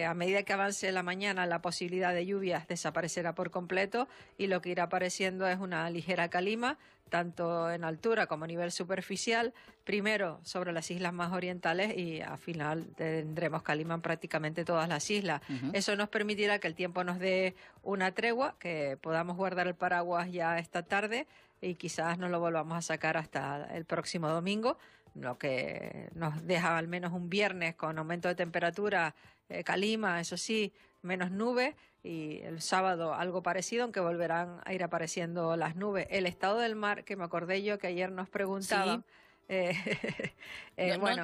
A medida que avance la mañana, la posibilidad de lluvias desaparecerá por completo y lo que irá apareciendo es una ligera calima, tanto en altura como a nivel superficial, primero sobre las islas más orientales y al final tendremos calima en prácticamente todas las islas. Eso nos permitirá que el tiempo nos dé una tregua, que podamos guardar el paraguas ya esta tarde y quizás no lo volvamos a sacar hasta el próximo domingo, lo que nos deja al menos un viernes con aumento de temperatura, calima, eso sí, menos nubes, y el sábado algo parecido, aunque volverán a ir apareciendo las nubes. El estado del mar, que me acordé yo que ayer nos preguntaban. Sí.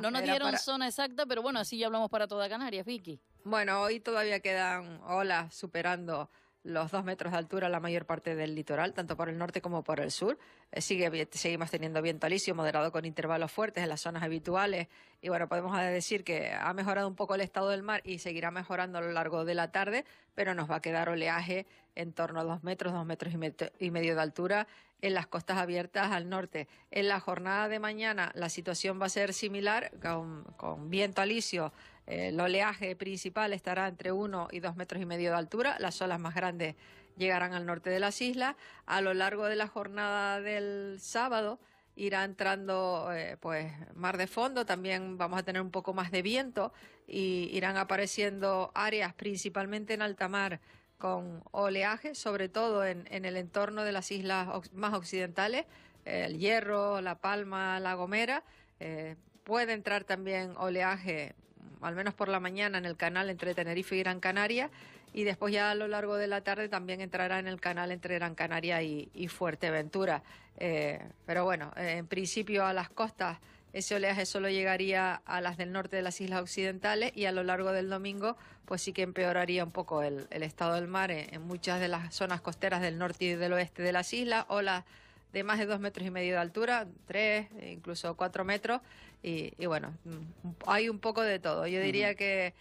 No nos dieron zona exacta, pero bueno, así ya hablamos para toda Canarias, Vicky. Bueno, hoy todavía quedan olas superando los 2 metros de altura la mayor parte del litoral, tanto por el norte como por el sur. Seguimos teniendo viento alisio moderado con intervalos fuertes en las zonas habituales, y bueno, podemos decir que ha mejorado un poco el estado del mar y seguirá mejorando a lo largo de la tarde, pero nos va a quedar oleaje en torno a 2 metros y medio de altura en las costas abiertas al norte. En la jornada de mañana la situación va a ser similar, con viento alisio. El oleaje principal estará entre 1 y 2 metros y medio de altura. Las olas más grandes llegarán al norte de las islas. A lo largo de la jornada del sábado irá entrando pues mar de fondo. También vamos a tener un poco más de viento y irán apareciendo áreas principalmente en alta mar con oleaje, sobre todo en el entorno de las islas más occidentales, el Hierro, La Palma, La Gomera. Puede entrar también oleaje, al menos por la mañana, en el canal entre Tenerife y Gran Canaria, y después ya a lo largo de la tarde también entrará en el canal entre Gran Canaria y Fuerteventura. Pero bueno, en principio a las costas ese oleaje solo llegaría a las del norte de las islas occidentales, y a lo largo del domingo pues sí que empeoraría un poco el estado del mar en muchas de las zonas costeras del norte y del oeste de las islas. Olas de más de 2 metros y medio de altura, 3, incluso 4 metros, y bueno, hay un poco de todo. Yo diría que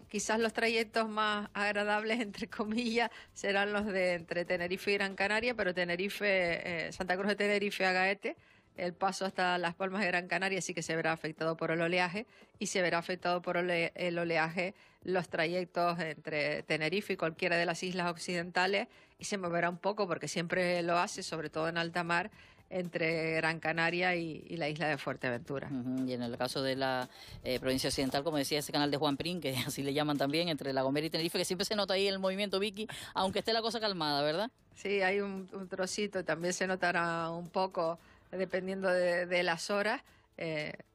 quizás los trayectos más agradables, entre comillas, serán los de entre Tenerife y Gran Canaria, pero Tenerife, Santa Cruz de Tenerife a Gaete, el paso hasta Las Palmas de Gran Canaria sí que se verá afectado por el oleaje, y se verá afectado por el oleaje los trayectos entre Tenerife y cualquiera de las islas occidentales, y se moverá un poco porque siempre lo hace, sobre todo en alta mar, entre Gran Canaria y la isla de Fuerteventura. Y en el caso de la provincia occidental, como decía ese canal de Juan Prim, que así le llaman también, entre La Gomera y Tenerife, que siempre se nota ahí el movimiento, Vicky, aunque esté la cosa calmada, ¿verdad? Sí, hay un trocito, también se notará un poco, dependiendo de las horas,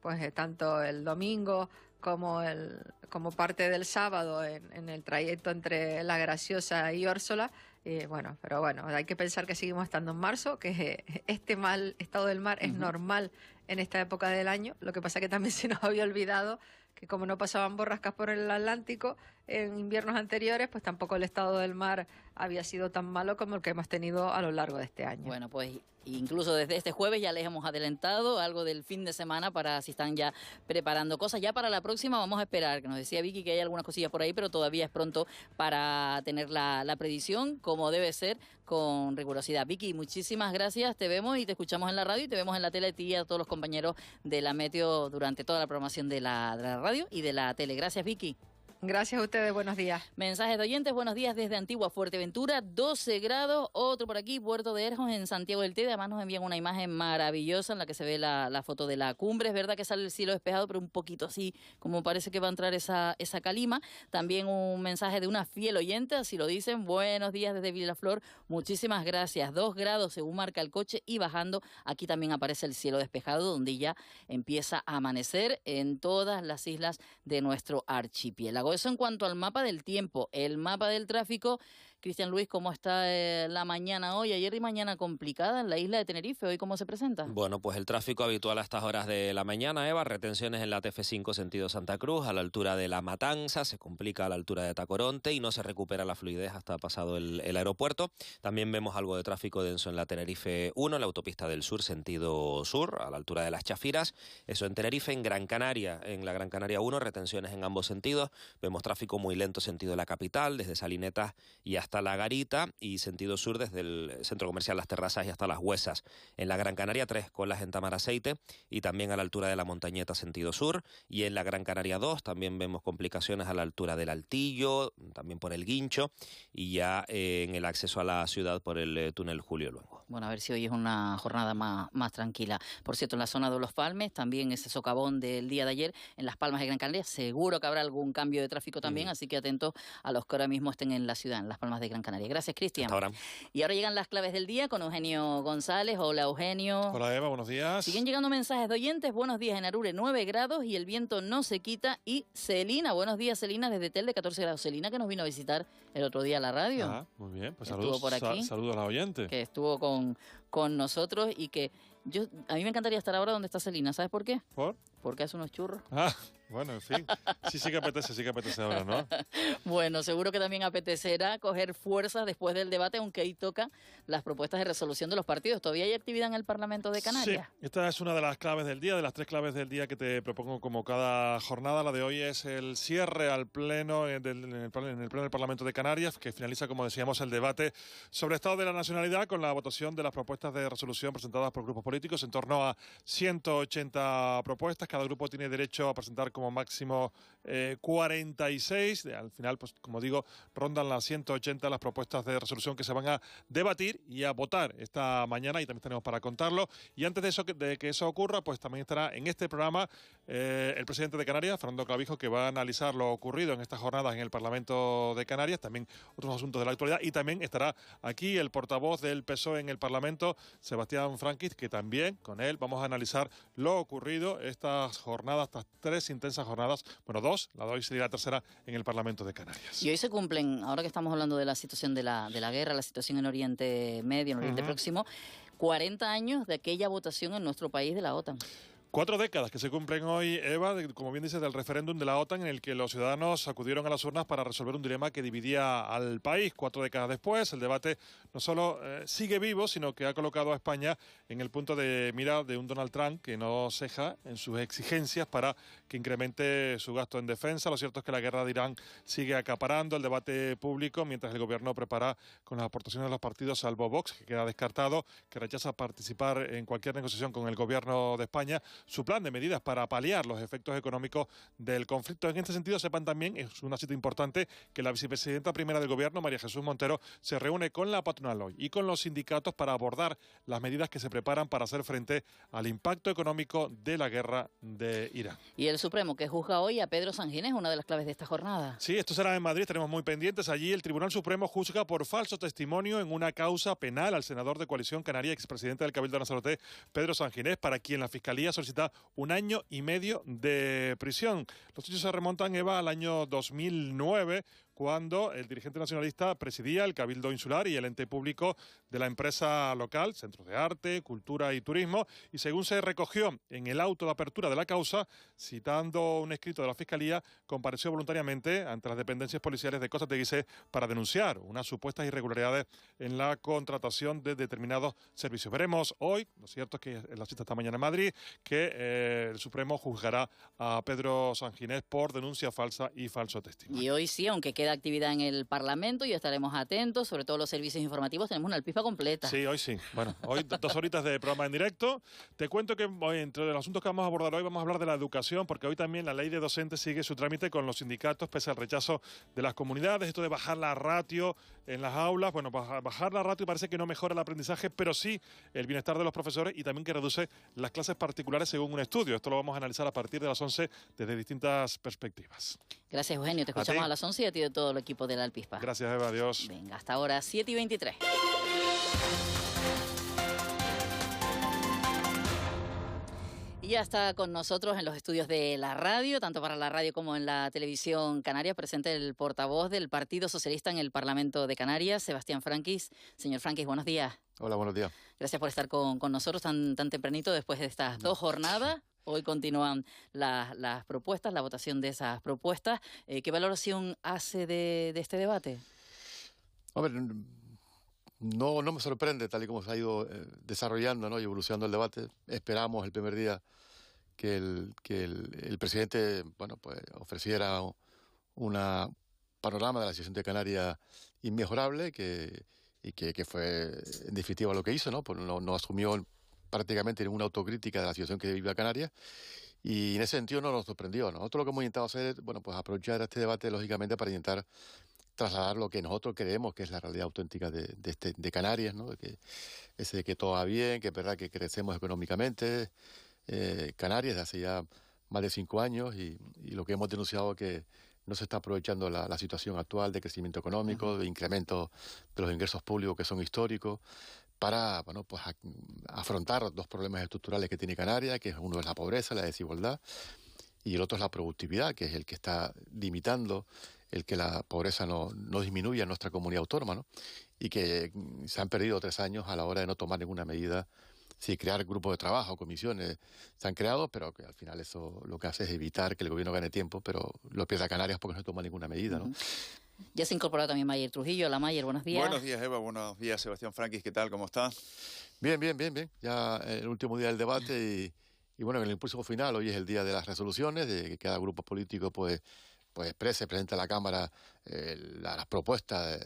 pues tanto el domingo como parte del sábado en el trayecto entre La Graciosa y Órsola. Pero bueno, hay que pensar que seguimos estando en marzo, que este mal estado del mar es normal en esta época del año. Lo que pasa que también se nos había olvidado que como no pasaban borrascas por el Atlántico en inviernos anteriores, pues tampoco el estado del mar había sido tan malo como el que hemos tenido a lo largo de este año. Bueno, pues incluso desde este jueves ya les hemos adelantado algo del fin de semana para si están ya preparando cosas. Ya para la próxima vamos a esperar, que nos decía Vicky que hay algunas cosillas por ahí, pero todavía es pronto para tener la predicción como debe ser, con rigurosidad. Vicky, muchísimas gracias, te vemos y te escuchamos en la radio y te vemos en la tele, a ti y a todos los compañeros de la Meteo durante toda la programación de la radio y de la tele. Gracias, Vicky. Gracias a ustedes, buenos días. Mensajes de oyentes, buenos días desde Antigua Fuerteventura, 12 grados, otro por aquí, Puerto de Erjos, en Santiago del Teide. Además nos envían una imagen maravillosa en la que se ve la foto de la cumbre. Es verdad que sale el cielo despejado, pero un poquito así, como parece que va a entrar esa calima. También un mensaje de una fiel oyente, así lo dicen, buenos días desde Vilaflor, muchísimas gracias. 2 grados según marca el coche y bajando, aquí también aparece el cielo despejado, donde ya empieza a amanecer en todas las islas de nuestro archipiélago. Eso en cuanto al mapa del tiempo. El mapa del tráfico, Cristian Luis, ¿cómo está la mañana hoy? Ayer y mañana complicada en la isla de Tenerife. ¿Hoy cómo se presenta? Bueno, pues el tráfico habitual a estas horas de la mañana, Eva, retenciones en la TF5 sentido Santa Cruz, a la altura de La Matanza, se complica a la altura de Tacoronte y no se recupera la fluidez hasta pasado el aeropuerto. También vemos algo de tráfico denso en la Tenerife 1, la autopista del sur sentido sur, a la altura de Las Chafiras. Eso en Tenerife. En Gran Canaria, en la Gran Canaria 1, retenciones en ambos sentidos. Vemos tráfico muy lento sentido la capital, desde Salinetas y hasta La Garita, y sentido sur desde el centro comercial Las Terrazas y hasta Las Huesas. En la Gran Canaria 3, colas en Tamaraceite y también a la altura de la Montañeta sentido sur. Y en la Gran Canaria 2 también vemos complicaciones a la altura del Altillo, también por el Guincho, y ya en el acceso a la ciudad por el túnel Julio Luengo. Bueno, a ver si hoy es una jornada más tranquila. Por cierto, en la zona de Los Palmes, también ese socavón del día de ayer, en Las Palmas de Gran Canaria, seguro que habrá algún cambio de tráfico también, así que atentos a los que ahora mismo estén en la ciudad, en Las Palmas de Gran Canaria. Gracias, Cristian. Hasta ahora. Y ahora llegan las claves del día con Eugenio González. Hola, Eugenio. Hola, Eva, buenos días. Siguen llegando mensajes de oyentes. Buenos días en Arure, 9 grados y el viento no se quita. Y Celina, buenos días, Celina, desde Telde, 14 grados. Celina, que nos vino a visitar el otro día a la radio. Ah, muy bien, pues saludos por aquí. Saludos a la oyente. Que estuvo con nosotros y que a mí me encantaría estar ahora donde está Celina. ¿Sabes por qué? ¿Por? Porque hace unos churros. Ah, bueno, en fin. Sí que apetece ahora, ¿no? Bueno, seguro que también apetecerá coger fuerzas después del debate, aunque ahí toca las propuestas de resolución de los partidos. ¿Todavía hay actividad en el Parlamento de Canarias? Sí, esta es una de las claves del día, de las 3 claves del día que te propongo como cada jornada. La de hoy es el cierre al pleno en el pleno del Parlamento de Canarias, que finaliza, como decíamos, el debate sobre estado de la nacionalidad con la votación de las propuestas de resolución presentadas por grupos políticos, en torno a 180 propuestas. Cada grupo tiene derecho a presentar como máximo 46. Al final, pues como digo, rondan las 180 las propuestas de resolución que se van a debatir y a votar esta mañana, y también tenemos para contarlo. Y antes de que eso ocurra, pues también estará en este programa el presidente de Canarias, Fernando Clavijo, que va a analizar lo ocurrido en estas jornadas en el Parlamento de Canarias, también otros asuntos de la actualidad, y también estará aquí el portavoz del PSOE en el Parlamento, Sebastián Franquis, que también con él vamos a analizar lo ocurrido estas jornadas, estas 3 intensas jornadas, bueno, 2, la de hoy sería la tercera en el Parlamento de Canarias. Y hoy se cumplen, ahora que estamos hablando de la situación de la guerra, la situación en Oriente Medio, en Oriente Próximo, 40 años de aquella votación en nuestro país de la OTAN. 4 décadas que se cumplen hoy, Eva, como bien dices, del referéndum de la OTAN, en el que los ciudadanos acudieron a las urnas para resolver un dilema que dividía al país. 4 décadas después, el debate no solo sigue vivo, sino que ha colocado a España en el punto de mira de un Donald Trump que no ceja en sus exigencias para que incremente su gasto en defensa. Lo cierto es que la guerra de Irán sigue acaparando el debate público, mientras el gobierno prepara con las aportaciones de los partidos, salvo Vox, que queda descartado, que rechaza participar en cualquier negociación con el gobierno de España, su plan de medidas para paliar los efectos económicos del conflicto. En este sentido, sepan también, es una cita importante, que la vicepresidenta primera del Gobierno, María Jesús Montero, se reúne con la patronal hoy y con los sindicatos para abordar las medidas que se preparan para hacer frente al impacto económico de la guerra de Irán. Y el Supremo, que juzga hoy a Pedro Sanginés, una de las claves de esta jornada. Sí, esto será en Madrid, estaremos muy pendientes. Allí el Tribunal Supremo juzga por falso testimonio en una causa penal al senador de Coalición Canaria, expresidente del Cabildo de Lanzarote, Pedro Sanginés, para quien la Fiscalía solicita 1 año y medio de prisión. Los hechos se remontan, Eva, al año 2009, cuando el dirigente nacionalista presidía el Cabildo Insular y el ente público de la empresa local, Centros de Arte, Cultura y Turismo, y según se recogió en el auto de apertura de la causa, citando un escrito de la Fiscalía, compareció voluntariamente ante las dependencias policiales de Costa Teguise para denunciar unas supuestas irregularidades en la contratación de determinados servicios. Veremos hoy, lo cierto es que en la cita esta mañana en Madrid, que el Supremo juzgará a Pedro Sanginés por denuncia falsa y falso testimonio. Y hoy sí, aunque queda actividad en el Parlamento y estaremos atentos, sobre todo los servicios informativos, tenemos una alpispa completa. Sí, hoy sí. Bueno, hoy 2 horitas de programa en directo. Te cuento que entre los asuntos que vamos a abordar hoy vamos a hablar de la educación, porque hoy también la ley de docentes sigue su trámite con los sindicatos, pese al rechazo de las comunidades. Esto de bajar la ratio en las aulas, bueno, bajar la ratio parece que no mejora el aprendizaje, pero sí el bienestar de los profesores y también que reduce las clases particulares según un estudio. Esto lo vamos a analizar a partir de las 11 desde distintas perspectivas. Gracias, Eugenio. Te escuchamos a las 11 y a ti de todo el equipo de la Alpispa. Gracias, Eva. Adiós. Venga, hasta ahora, 7:23. Y ya está con nosotros en los estudios de la radio, tanto para la radio como en la televisión canaria, presente el portavoz del Partido Socialista en el Parlamento de Canarias, Sebastián Franquis. Señor Franquis, buenos días. Hola, buenos días. Gracias por estar con nosotros tan tempranito después de estas 2 jornadas. Hoy continúan las propuestas, la votación de esas propuestas. ¿Qué valoración hace de este debate? Hombre, no me sorprende tal y como se ha ido desarrollando, ¿no?, y evolucionando el debate. Esperamos el primer día que el presidente, bueno, pues ofreciera una panorama de la situación de Canarias inmejorable, y que fue en definitiva lo que hizo, ¿no? Pues no asumió prácticamente ninguna autocrítica de la situación que vive Canarias, y en ese sentido no nos sorprendió. Nosotros lo que hemos intentado hacer es, bueno, pues aprovechar este debate lógicamente para intentar trasladar lo que nosotros creemos que es la realidad auténtica de Canarias, ¿no? De que todo va bien, que es verdad que crecemos económicamente. Canarias, de hace ya más de 5 años, y lo que hemos denunciado es que no se está aprovechando la situación actual de crecimiento económico, de incremento de los ingresos públicos que son históricos, para, bueno, pues afrontar 2 problemas estructurales que tiene Canarias, que uno es la pobreza, la desigualdad, y el otro es la productividad, que es el que está limitando el que la pobreza no disminuya en nuestra comunidad autónoma, ¿no? Y que se han perdido 3 años a la hora de no tomar ninguna medida. Sí, crear grupos de trabajo, comisiones se han creado, pero que al final eso lo que hace es evitar que el gobierno gane tiempo, pero lo pierda Canarias porque no se toma ninguna medida, ¿no? Ya se ha incorporado también Mayer Trujillo. Hola, Mayer, buenos días. Buenos días, Eva. Buenos días, Sebastián Franquis. ¿Qué tal? ¿Cómo está? Bien. Ya el último día del debate y bueno, en el impulso final, hoy es el día de las resoluciones, de que cada grupo político pues presenta a la Cámara las propuestas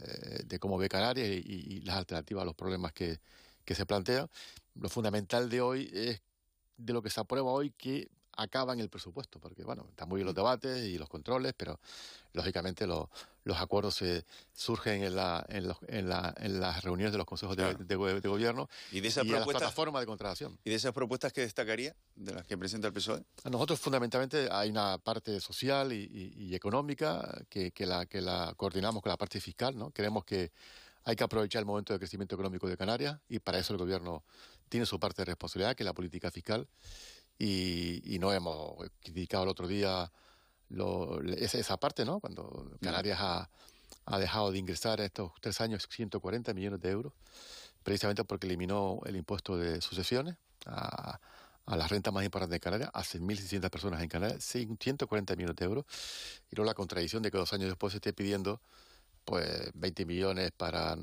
de cómo ve Canarias y las alternativas a los problemas que se plantean. Lo fundamental de hoy es de lo que se aprueba hoy, que acaba en el presupuesto, porque bueno, están muy bien los debates y los controles, pero lógicamente los acuerdos surgen en las reuniones de los consejos de gobierno y de esas las plataformas de contratación. ¿Y de esas propuestas qué destacaría, de las que presenta el PSOE? A nosotros fundamentalmente hay una parte social y económica que la coordinamos con la parte fiscal, ¿no? Creemos que hay que aprovechar el momento de crecimiento económico de Canarias, y para eso el gobierno tiene su parte de responsabilidad, que es la política fiscal, y no hemos criticado el otro día esa parte, ¿no? Cuando Canarias ha dejado de ingresar estos 3 años 140 millones de euros, precisamente porque eliminó el impuesto de sucesiones a las rentas más importantes de Canarias, a 6.600 personas en Canarias, 140 millones de euros, y luego la contradicción de que 2 años después se esté pidiendo pues 20 millones para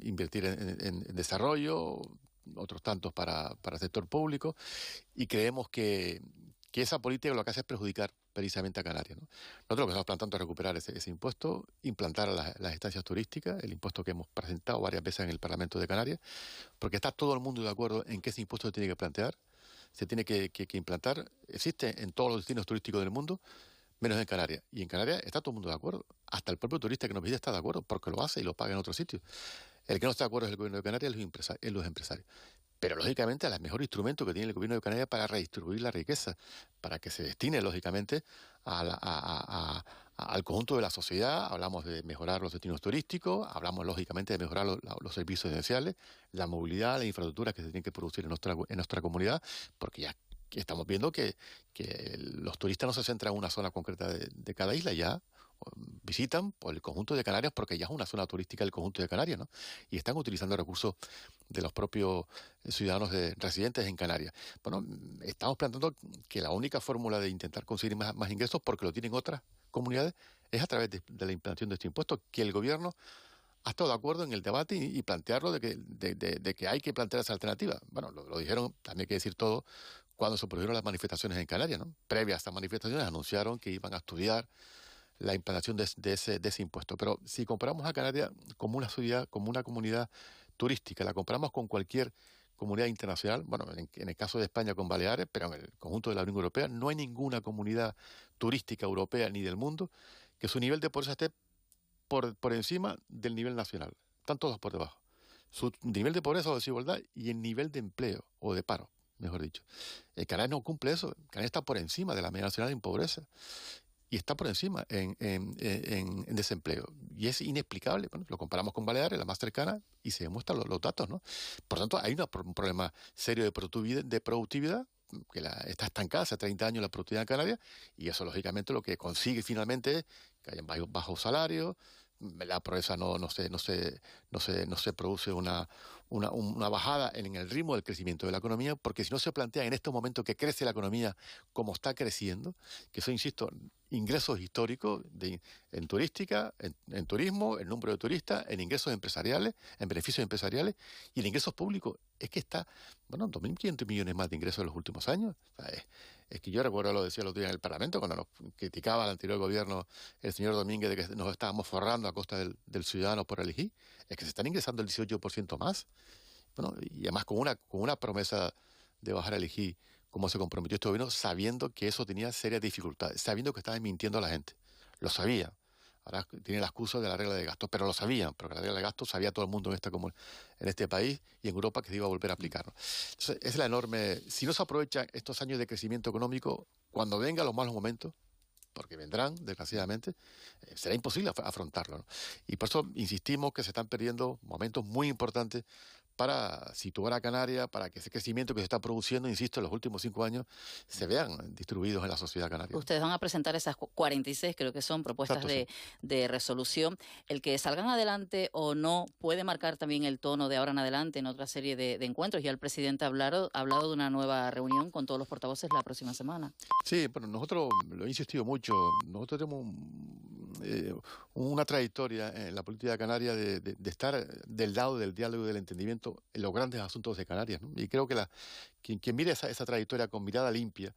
invertir en desarrollo, otros tantos para el sector público, y creemos que esa política lo que hace es perjudicar precisamente a Canarias, ¿no? Nosotros lo que estamos planteando es recuperar ese impuesto, implantar las estancias turísticas, el impuesto que hemos presentado varias veces en el Parlamento de Canarias, porque está todo el mundo de acuerdo en que ese impuesto se tiene que plantear. se tiene que implantar. Existe en todos los destinos turísticos del mundo, menos en Canarias. Y en Canarias está todo el mundo de acuerdo. Hasta el propio turista que nos visita está de acuerdo, porque lo hace y lo paga en otro sitio. El que no está de acuerdo es el gobierno de Canarias, es los empresarios. Pero, lógicamente, el mejor instrumento que tiene el gobierno de Canarias para redistribuir la riqueza, para que se destine, lógicamente, al conjunto de la sociedad. Hablamos de mejorar los destinos turísticos, hablamos, lógicamente, de mejorar los servicios esenciales, la movilidad, las infraestructuras que se tienen que producir en nuestra comunidad, porque ya estamos viendo que los turistas no se centran en una zona concreta de cada isla, ya visitan por el conjunto de Canarias, porque ya es una zona turística del conjunto de Canarias, ¿no? Y están utilizando recursos de los propios ciudadanos residentes en Canarias. Bueno, estamos planteando que la única fórmula de intentar conseguir más ingresos, porque lo tienen otras comunidades, es a través de la implantación de este impuesto, que el gobierno ha estado de acuerdo en el debate y plantearlo de que hay que plantear esa alternativa. Bueno, lo dijeron, también hay que decir todo, cuando se produjeron las manifestaciones en Canarias, ¿no? Previa a estas manifestaciones anunciaron que iban a estudiar la implantación de ese impuesto. Pero si comparamos a Canarias como una ciudad, como una comunidad turística, la comparamos con cualquier comunidad internacional, bueno, en el caso de España con Baleares, pero en el conjunto de la Unión Europea, no hay ninguna comunidad turística europea ni del mundo que su nivel de pobreza esté por encima del nivel nacional. Están todos por debajo. Su nivel de pobreza o desigualdad y el nivel de empleo o de paro, mejor dicho. Canarias no cumple eso. Canarias está por encima de la media nacional en pobreza. Y está por encima en desempleo. Y es inexplicable. Bueno, lo comparamos con Baleares, la más cercana, y se demuestran los datos, ¿no? Por tanto, hay un problema serio de productividad que está estancada hace 30 años la productividad en Canarias, y eso, lógicamente, lo que consigue finalmente es que haya bajos salarios, la pobreza no se produce una bajada en el ritmo del crecimiento de la economía, porque si no se plantea en estos momentos que crece la economía como está creciendo, que son, insisto, ingresos históricos en turística, en turismo, el número de turistas, en ingresos empresariales, en beneficios empresariales y en ingresos públicos, es que está, 2.500 millones más de ingresos en los últimos años. O sea, es que yo recuerdo, lo decía el otro día en el Parlamento, cuando nos criticaba el anterior gobierno, el señor Domínguez, de que nos estábamos forrando a costa del ciudadano por elegir, es que se están ingresando el 18% más. Bueno, y además con una promesa de bajar el IGI, como se comprometió este gobierno, sabiendo que eso tenía serias dificultades, sabiendo que estaban mintiendo a la gente. Lo sabían. Ahora tiene la excusa de la regla de gasto, pero lo sabían, porque la regla de gasto sabía todo el mundo en este país y en Europa que se iba a volver a aplicar, ¿no? Entonces, es la enorme. Si no se aprovechan estos años de crecimiento económico, cuando vengan los malos momentos, porque vendrán, desgraciadamente, será imposible afrontarlo, ¿no? Y por eso insistimos que se están perdiendo momentos muy importantes para situar a Canarias, para que ese crecimiento que se está produciendo, insisto, en los últimos 5 años, se vean distribuidos en la sociedad canaria. Ustedes van a presentar esas 46, creo que son, propuestas de resolución. El que salgan adelante o no puede marcar también el tono de ahora en adelante en otra serie de encuentros. Ya el presidente ha hablado de una nueva reunión con todos los portavoces la próxima semana. Sí, bueno, nosotros lo he insistido mucho. Nosotros tenemos una trayectoria en la política canaria de estar del lado del diálogo y del entendimiento en los grandes asuntos de Canarias, ¿no? Y creo que quien mire esa trayectoria con mirada limpia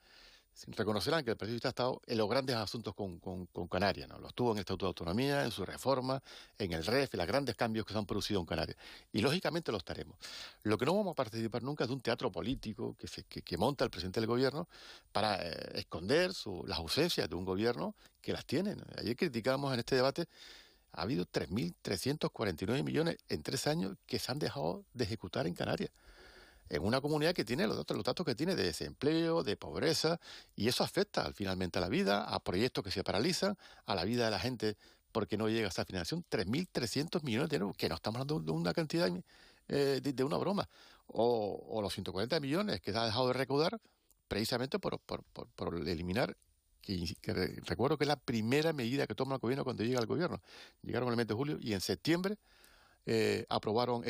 reconocerán que el presidente ha estado en los grandes asuntos con Canarias, ¿no? Lo estuvo en el Estatuto de Autonomía, en su reforma, en el REF, en los grandes cambios que se han producido en Canarias. Y lógicamente lo estaremos. Lo que no vamos a participar nunca es de un teatro político que monta el presidente del gobierno para esconder las ausencias de un gobierno que las tiene, ¿no? Ayer criticamos en este debate. Ha habido 3.349 millones en 3 años que se han dejado de ejecutar en Canarias, en una comunidad que tiene los datos que tiene de desempleo, de pobreza, y eso afecta finalmente a la vida, a proyectos que se paralizan, a la vida de la gente porque no llega a esa financiación. 3.300 millones de euros, que no estamos hablando de una cantidad de una broma, o los 140 millones que se ha dejado de recaudar precisamente por eliminar. Que recuerdo que es la primera medida que toma el gobierno cuando llega al gobierno. Llegaron el mes de julio y en septiembre aprobaron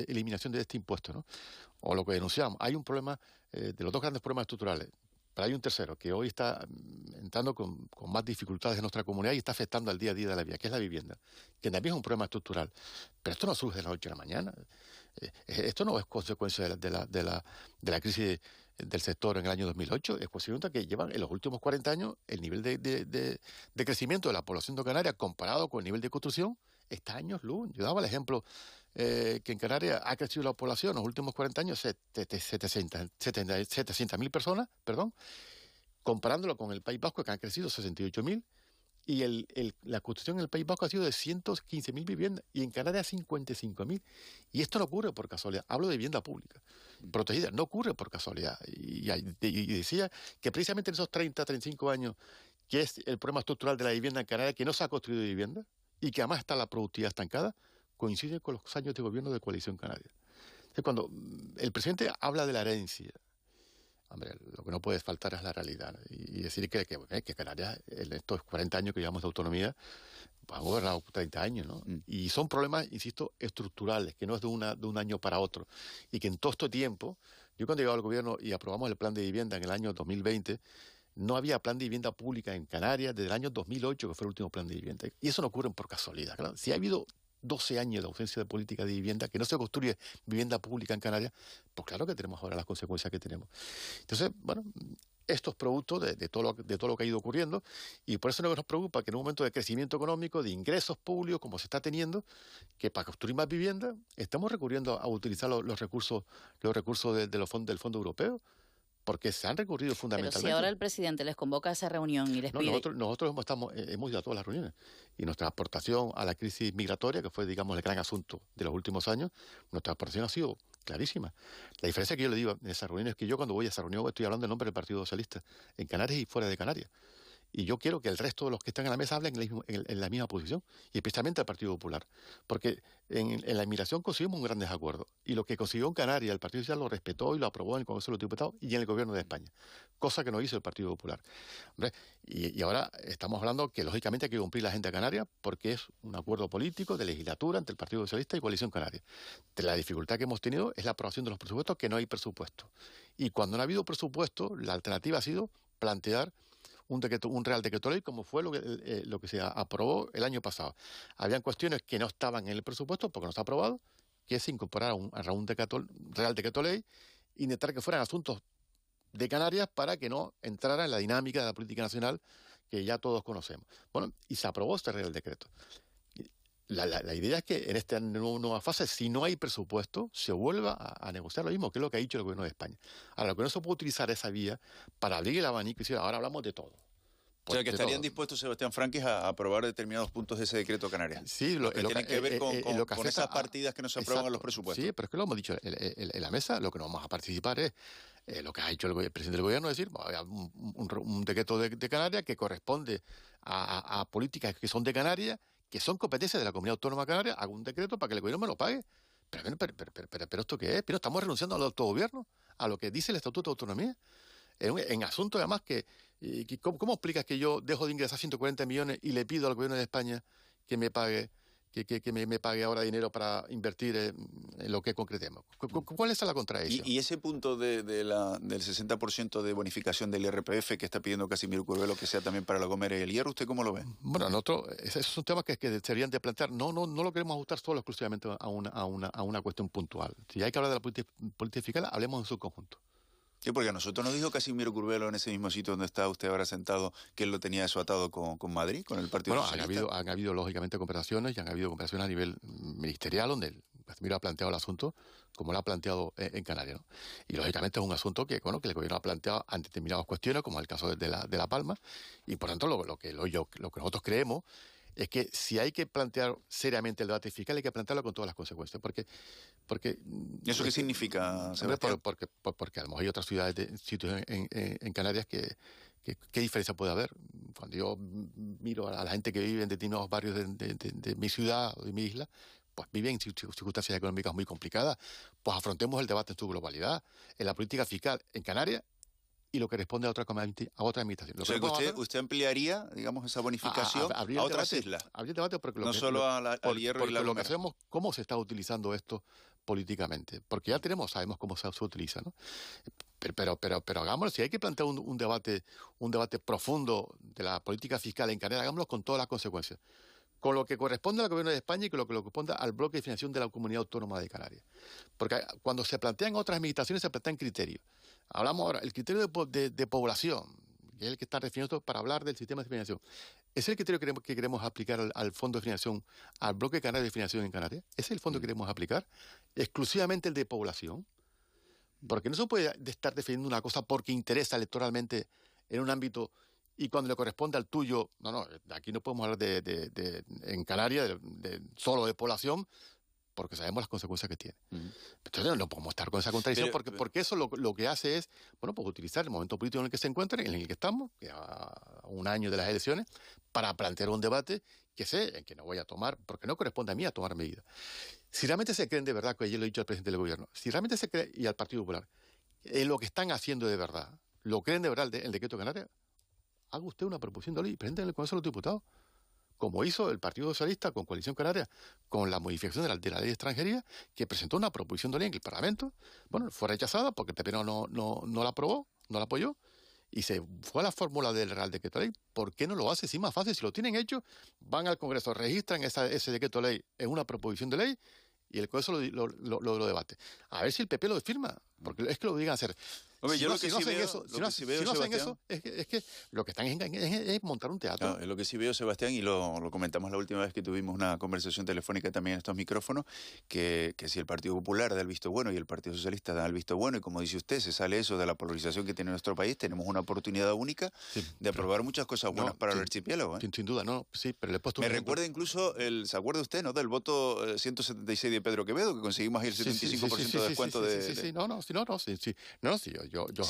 eliminación de este impuesto, ¿no? O lo que denunciamos. Hay un problema de los dos grandes problemas estructurales, pero hay un tercero que hoy está entrando con más dificultades en nuestra comunidad y está afectando al día a día de la vida, que es la vivienda, que también es un problema estructural. Pero esto no surge de la noche a la mañana. Esto no es consecuencia de la crisis del sector en el año 2008, es consecuencia que llevan en los últimos 40 años el nivel de crecimiento de la población de Canarias comparado con el nivel de construcción está años luz. Yo daba el ejemplo que en Canarias ha crecido la población en los últimos 40 años 700.000 personas, comparándolo con el País Vasco, que han crecido 68.000, y la construcción en el País Vasco ha sido de 115.000 viviendas, y en Canarias 55.000. Y esto no ocurre por casualidad. Hablo de vivienda pública, protegida, no ocurre por casualidad. Y decía que precisamente en esos 30, 35 años, que es el problema estructural de la vivienda en Canarias, que no se ha construido vivienda, y que además está la productividad estancada, coincide con los años de gobierno de Coalición Canaria. Entonces, cuando el presidente habla de la herencia, hombre, lo que no puede faltar es la realidad. Y decir que Canarias, en estos 40 años que llevamos de autonomía, han gobernado 30 años, ¿no? Y son problemas, insisto, estructurales, que no es de un año para otro. Y que en todo este tiempo, yo cuando llegaba al gobierno y aprobamos el plan de vivienda en el año 2020, no había plan de vivienda pública en Canarias desde el año 2008, que fue el último plan de vivienda. Y eso no ocurre por casualidad. Claro. Si ha habido 12 años de ausencia de política de vivienda, que no se construye vivienda pública en Canarias, pues claro que tenemos ahora las consecuencias que tenemos. Entonces, bueno, esto es producto de todo lo que ha ido ocurriendo, y por eso nos preocupa que en un momento de crecimiento económico, de ingresos públicos, como se está teniendo, que para construir más vivienda estamos recurriendo a utilizar los recursos del Fondo Europeo, porque se han recurrido fundamentalmente. Pero si ahora el presidente les convoca a esa reunión y les pide... Nosotros hemos ido a todas las reuniones, y nuestra aportación a la crisis migratoria, que fue, digamos, el gran asunto de los últimos años, nuestra aportación ha sido clarísima. La diferencia que yo le digo en esas reuniones es que yo, cuando voy a esa reunión, estoy hablando en nombre del Partido Socialista, en Canarias y fuera de Canarias. Y yo quiero que el resto de los que están en la mesa hablen en la misma posición, y especialmente el Partido Popular. Porque en la inmigración conseguimos un gran desacuerdo. Y lo que consiguió en Canarias, el Partido Socialista lo respetó y lo aprobó en el Congreso de los Diputados y en el Gobierno de España. Cosa que no hizo el Partido Popular. Hombre, y ahora estamos hablando que, lógicamente, hay que cumplir la Agenda Canaria, porque es un acuerdo político de legislatura entre el Partido Socialista y Coalición Canaria. La dificultad que hemos tenido es la aprobación de los presupuestos, que no hay presupuesto. Y cuando no ha habido presupuesto, la alternativa ha sido plantear un Real Decreto Ley, como fue lo que se aprobó el año pasado. Habían cuestiones que no estaban en el presupuesto porque no está aprobado, que es incorporar a un Real Decreto Ley y intentar que fueran asuntos de Canarias para que no entrara en la dinámica de la política nacional que ya todos conocemos. Bueno, y se aprobó este Real Decreto. La idea es que en esta nueva fase, si no hay presupuesto, se vuelva a negociar lo mismo, que es lo que ha dicho el Gobierno de España. Ahora, lo que no se puede utilizar esa vía para abrir el abanico y decir, ahora hablamos de todo. O sea, que estarían dispuestos, Sebastián Franquis, a aprobar determinados puntos de ese decreto Canarias. Sí, lo que tiene que ver con esas partidas que no se aprueban en los presupuestos. Sí, pero es que lo hemos dicho en la mesa, lo que no vamos a participar es lo que ha hecho el presidente del Gobierno, es decir, un decreto de Canarias que corresponde a políticas que son de Canarias, que son competencias de la Comunidad Autónoma Canaria, hago un decreto para que el Gobierno me lo pague. Pero ¿esto qué es? Pero estamos renunciando al autogobierno, a lo que dice el Estatuto de Autonomía, en asuntos además que ¿cómo explicas que yo dejo de ingresar 140 millones y le pido al Gobierno de España que me pague me pague ahora dinero para invertir en lo que concretemos? ¿Cuál es la contradicción? ¿Y ese punto del 60% de bonificación del IRPF que está pidiendo Casimiro Curvelo, que sea también para La Gomera y El Hierro, usted cómo lo ve? Bueno, nosotros, esos son temas que deberían de plantear. No lo queremos ajustar solo exclusivamente a una cuestión puntual. Si hay que hablar de la política fiscal, hablemos en su conjunto. Sí, porque a nosotros nos dijo Casimiro Curvelo en ese mismo sitio donde está usted ahora sentado, que él lo tenía eso atado con Madrid, con el Partido Socialista. Bueno, han habido lógicamente conversaciones, y han habido conversaciones a nivel ministerial, donde Casimiro ha planteado el asunto como lo ha planteado en Canarias, ¿no? Y lógicamente es un asunto que el Gobierno ha planteado ante determinadas cuestiones, como el caso de La Palma, y por tanto lo que nosotros creemos es que si hay que plantear seriamente el debate fiscal, hay que plantearlo con todas las consecuencias. ¿Y eso qué significa, Sebastián? Porque a lo mejor hay otras sitios en Canarias que ¿qué diferencia puede haber? Cuando yo miro a la gente que vive en determinados barrios de mi ciudad o de mi isla, pues viven en circunstancias económicas muy complicadas. Pues afrontemos el debate en su globalidad, en la política fiscal en Canarias y lo que responde a otra administración. O sea, que usted ampliaría, digamos, esa bonificación a otras islas. Habría debate porque no solo al Hierro y La Gomera. Lo que hacemos, cómo se está utilizando esto políticamente. Porque ya sabemos cómo se utiliza, ¿no? Pero hagámoslo, si hay que plantear un debate profundo de la política fiscal en Canarias, hagámoslo con todas las consecuencias. Con lo que corresponde al Gobierno de España y con lo que corresponde al bloque de financiación de la Comunidad Autónoma de Canarias. Porque cuando se plantean otras administraciones, se plantean criterios. Hablamos ahora, el criterio de población, que es el que está refiriendo para hablar del sistema de financiación, ¿es el criterio que queremos aplicar al fondo de financiación, al bloque canario de financiación en Canarias? ¿Es el fondo que queremos aplicar? ¿Exclusivamente el de población? Porque no se puede estar defendiendo una cosa porque interesa electoralmente en un ámbito y cuando le corresponde al tuyo, no, aquí no podemos hablar en Canarias solo de población, porque sabemos las consecuencias que tiene. Entonces no podemos estar con esa contradicción, porque eso lo que hace es, bueno, pues utilizar el momento político en el que se encuentran, en el que estamos, que a un año de las elecciones, para plantear un debate que sé en que no voy a tomar, porque no corresponde a mí a tomar medidas. Si realmente se creen de verdad, que ayer lo he dicho al presidente del gobierno, si realmente se cree, y al Partido Popular, en lo que están haciendo de verdad, lo creen de verdad el decreto de Canarias, haga usted una proposición de ley y preséntenle al Congreso de los Diputados, como hizo el Partido Socialista con Coalición Canaria, con la modificación de la ley de extranjería, que presentó una proposición de ley en el Parlamento. Bueno, fue rechazada porque el PP no la aprobó, no la apoyó, y se fue a la fórmula del Real Decreto de Ley. ¿Por qué no lo hace? Si es más fácil, si lo tienen hecho, van al Congreso, registran ese decreto de ley en una proposición de ley y el Congreso lo debate. A ver si el PP lo firma, porque es que lo digan a hacer. Hombre, si yo no, lo que si no sí hacen veo, eso, lo que sí veo, si no hacen Sebastián, eso, es que lo que están es montar un teatro. Claro, lo que sí veo, Sebastián, y lo comentamos la última vez que tuvimos una conversación telefónica también en estos micrófonos, que si el Partido Popular da el visto bueno y el Partido Socialista da el visto bueno, y como dice usted, se sale eso de la polarización que tiene nuestro país, tenemos una oportunidad única de aprobar muchas cosas buenas para el archipiélago. Sin duda, no, sí, pero le he puesto un Me ejemplo. recuerda incluso, ¿se acuerda usted, no, del voto 176 de Pedro Quevedo, que conseguimos ahí el 75% de descuento de...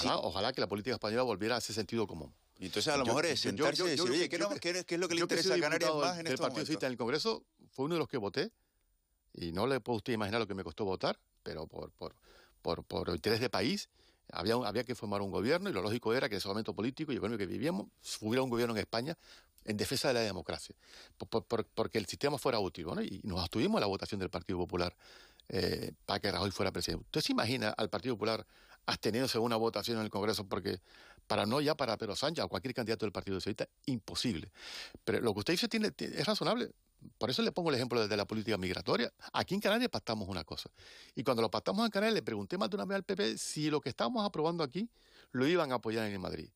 Ojalá que la política española volviera a ese sentido común. Y entonces a lo mejor es sentarse y decir, oye, ¿qué es lo que le interesa a Canarias más en este momento? El Partido Socialista en el Congreso fue uno de los que voté, y no le puede usted imaginar lo que me costó votar, pero por interés de país había que formar un gobierno, y lo lógico era que en ese momento político y económico que vivíamos hubiera un gobierno en España en defensa de la democracia, porque el sistema fuera útil, ¿no? Y nos abstuvimos en la votación del Partido Popular para que Rajoy fuera presidente. ¿Usted se imagina al Partido Popular absteniéndose de una votación en el Congreso para Pedro Sánchez o cualquier candidato del Partido Socialista? Imposible. Pero lo que usted dice es razonable. Por eso le pongo el ejemplo de la política migratoria. Aquí en Canarias pactamos una cosa. Y cuando lo pactamos en Canarias, le pregunté más de una vez al PP si lo que estábamos aprobando aquí lo iban a apoyar en el Madrid.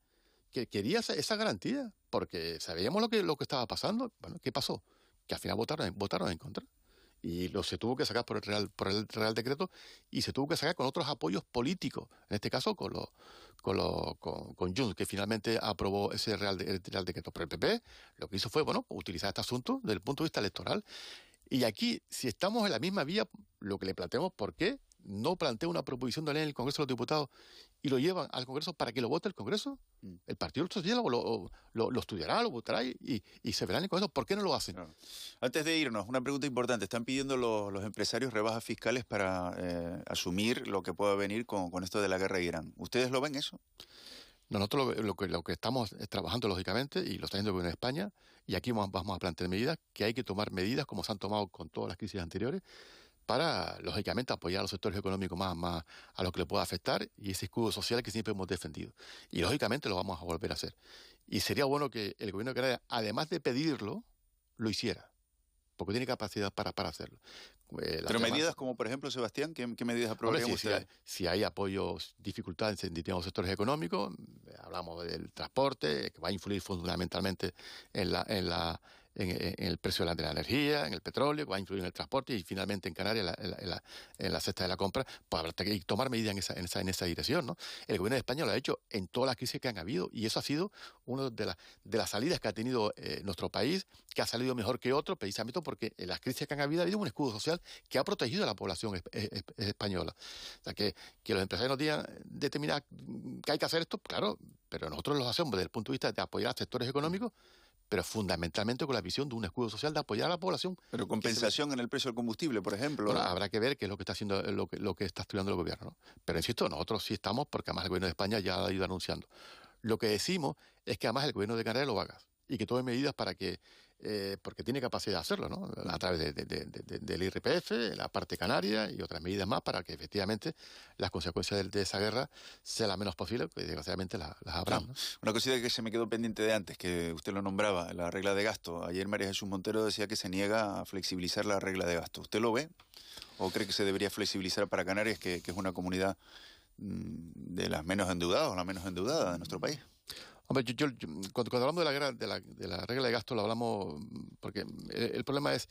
Que quería esa garantía, porque sabíamos lo que estaba pasando. Bueno, ¿qué pasó? Que al final votaron en contra. Y se tuvo que sacar por el Real Decreto, y se tuvo que sacar con otros apoyos políticos, en este caso con Junts, que finalmente aprobó ese Real Decreto. Pero el PP lo que hizo fue, utilizar este asunto desde el punto de vista electoral. Y aquí, si estamos en la misma vía, lo que le planteamos, ¿por qué no plantea una proposición de ley en el Congreso de los Diputados y lo llevan al Congreso para que lo vote el Congreso? El Partido Socialista lo estudiará, lo votará y se verá en el Congreso. ¿Por qué no lo hacen? Claro. Antes de irnos, una pregunta importante. Están pidiendo los empresarios rebajas fiscales para asumir lo que pueda venir con esto de la guerra de Irán. ¿Ustedes lo ven eso? Nosotros lo que estamos trabajando, lógicamente, y lo está haciendo el gobierno de España, y aquí vamos a plantear medidas, que hay que tomar medidas, como se han tomado con todas las crisis anteriores, para, lógicamente, apoyar a los sectores económicos más a lo que le pueda afectar, y ese escudo social que siempre hemos defendido. Y, lógicamente, lo vamos a volver a hacer. Y sería bueno que el gobierno de Canarias, además de pedirlo, lo hiciera, porque tiene capacidad para hacerlo. Pero medidas como, por ejemplo, Sebastián, ¿qué medidas aprobarían ustedes? Si hay apoyos, dificultades en determinados sectores económicos, hablamos del transporte, que va a influir fundamentalmente en el precio de la energía, en el petróleo, que va a influir en el transporte, y finalmente en Canarias en la cesta de la compra, pues habrá que tomar medidas en esa dirección, ¿no? El gobierno de España lo ha hecho en todas las crisis que han habido, y eso ha sido una de las salidas que ha tenido nuestro país, que ha salido mejor que otro, precisamente porque en las crisis que han habido ha habido un escudo social que ha protegido a la población española. O sea, que los empresarios nos digan determinar que hay que hacer esto, claro, pero nosotros lo hacemos desde el punto de vista de apoyar a sectores económicos, pero fundamentalmente con la visión de un escudo social de apoyar a la población. Pero compensación en el precio del combustible, por ejemplo. Bueno, habrá que ver qué es lo que está haciendo, lo que está estudiando el gobierno, ¿no? Pero insisto, nosotros sí estamos, porque además el gobierno de España ya ha ido anunciando. Lo que decimos es que además el gobierno de Canarias lo haga y que tome medidas para que, porque tiene capacidad de hacerlo, ¿no? A través del IRPF, la parte canaria y otras medidas más, para que efectivamente las consecuencias de esa guerra sean las menos posibles, que desgraciadamente las habrá, ¿no? Una cosita que se me quedó pendiente de antes, que usted lo nombraba, la regla de gasto. Ayer María Jesús Montero decía que se niega a flexibilizar la regla de gasto. ¿Usted lo ve? ¿O cree que se debería flexibilizar para Canarias, que es una comunidad de las menos endeudadas o la menos endeudada de nuestro país? Hombre, cuando hablamos de la regla de gasto lo hablamos porque el problema es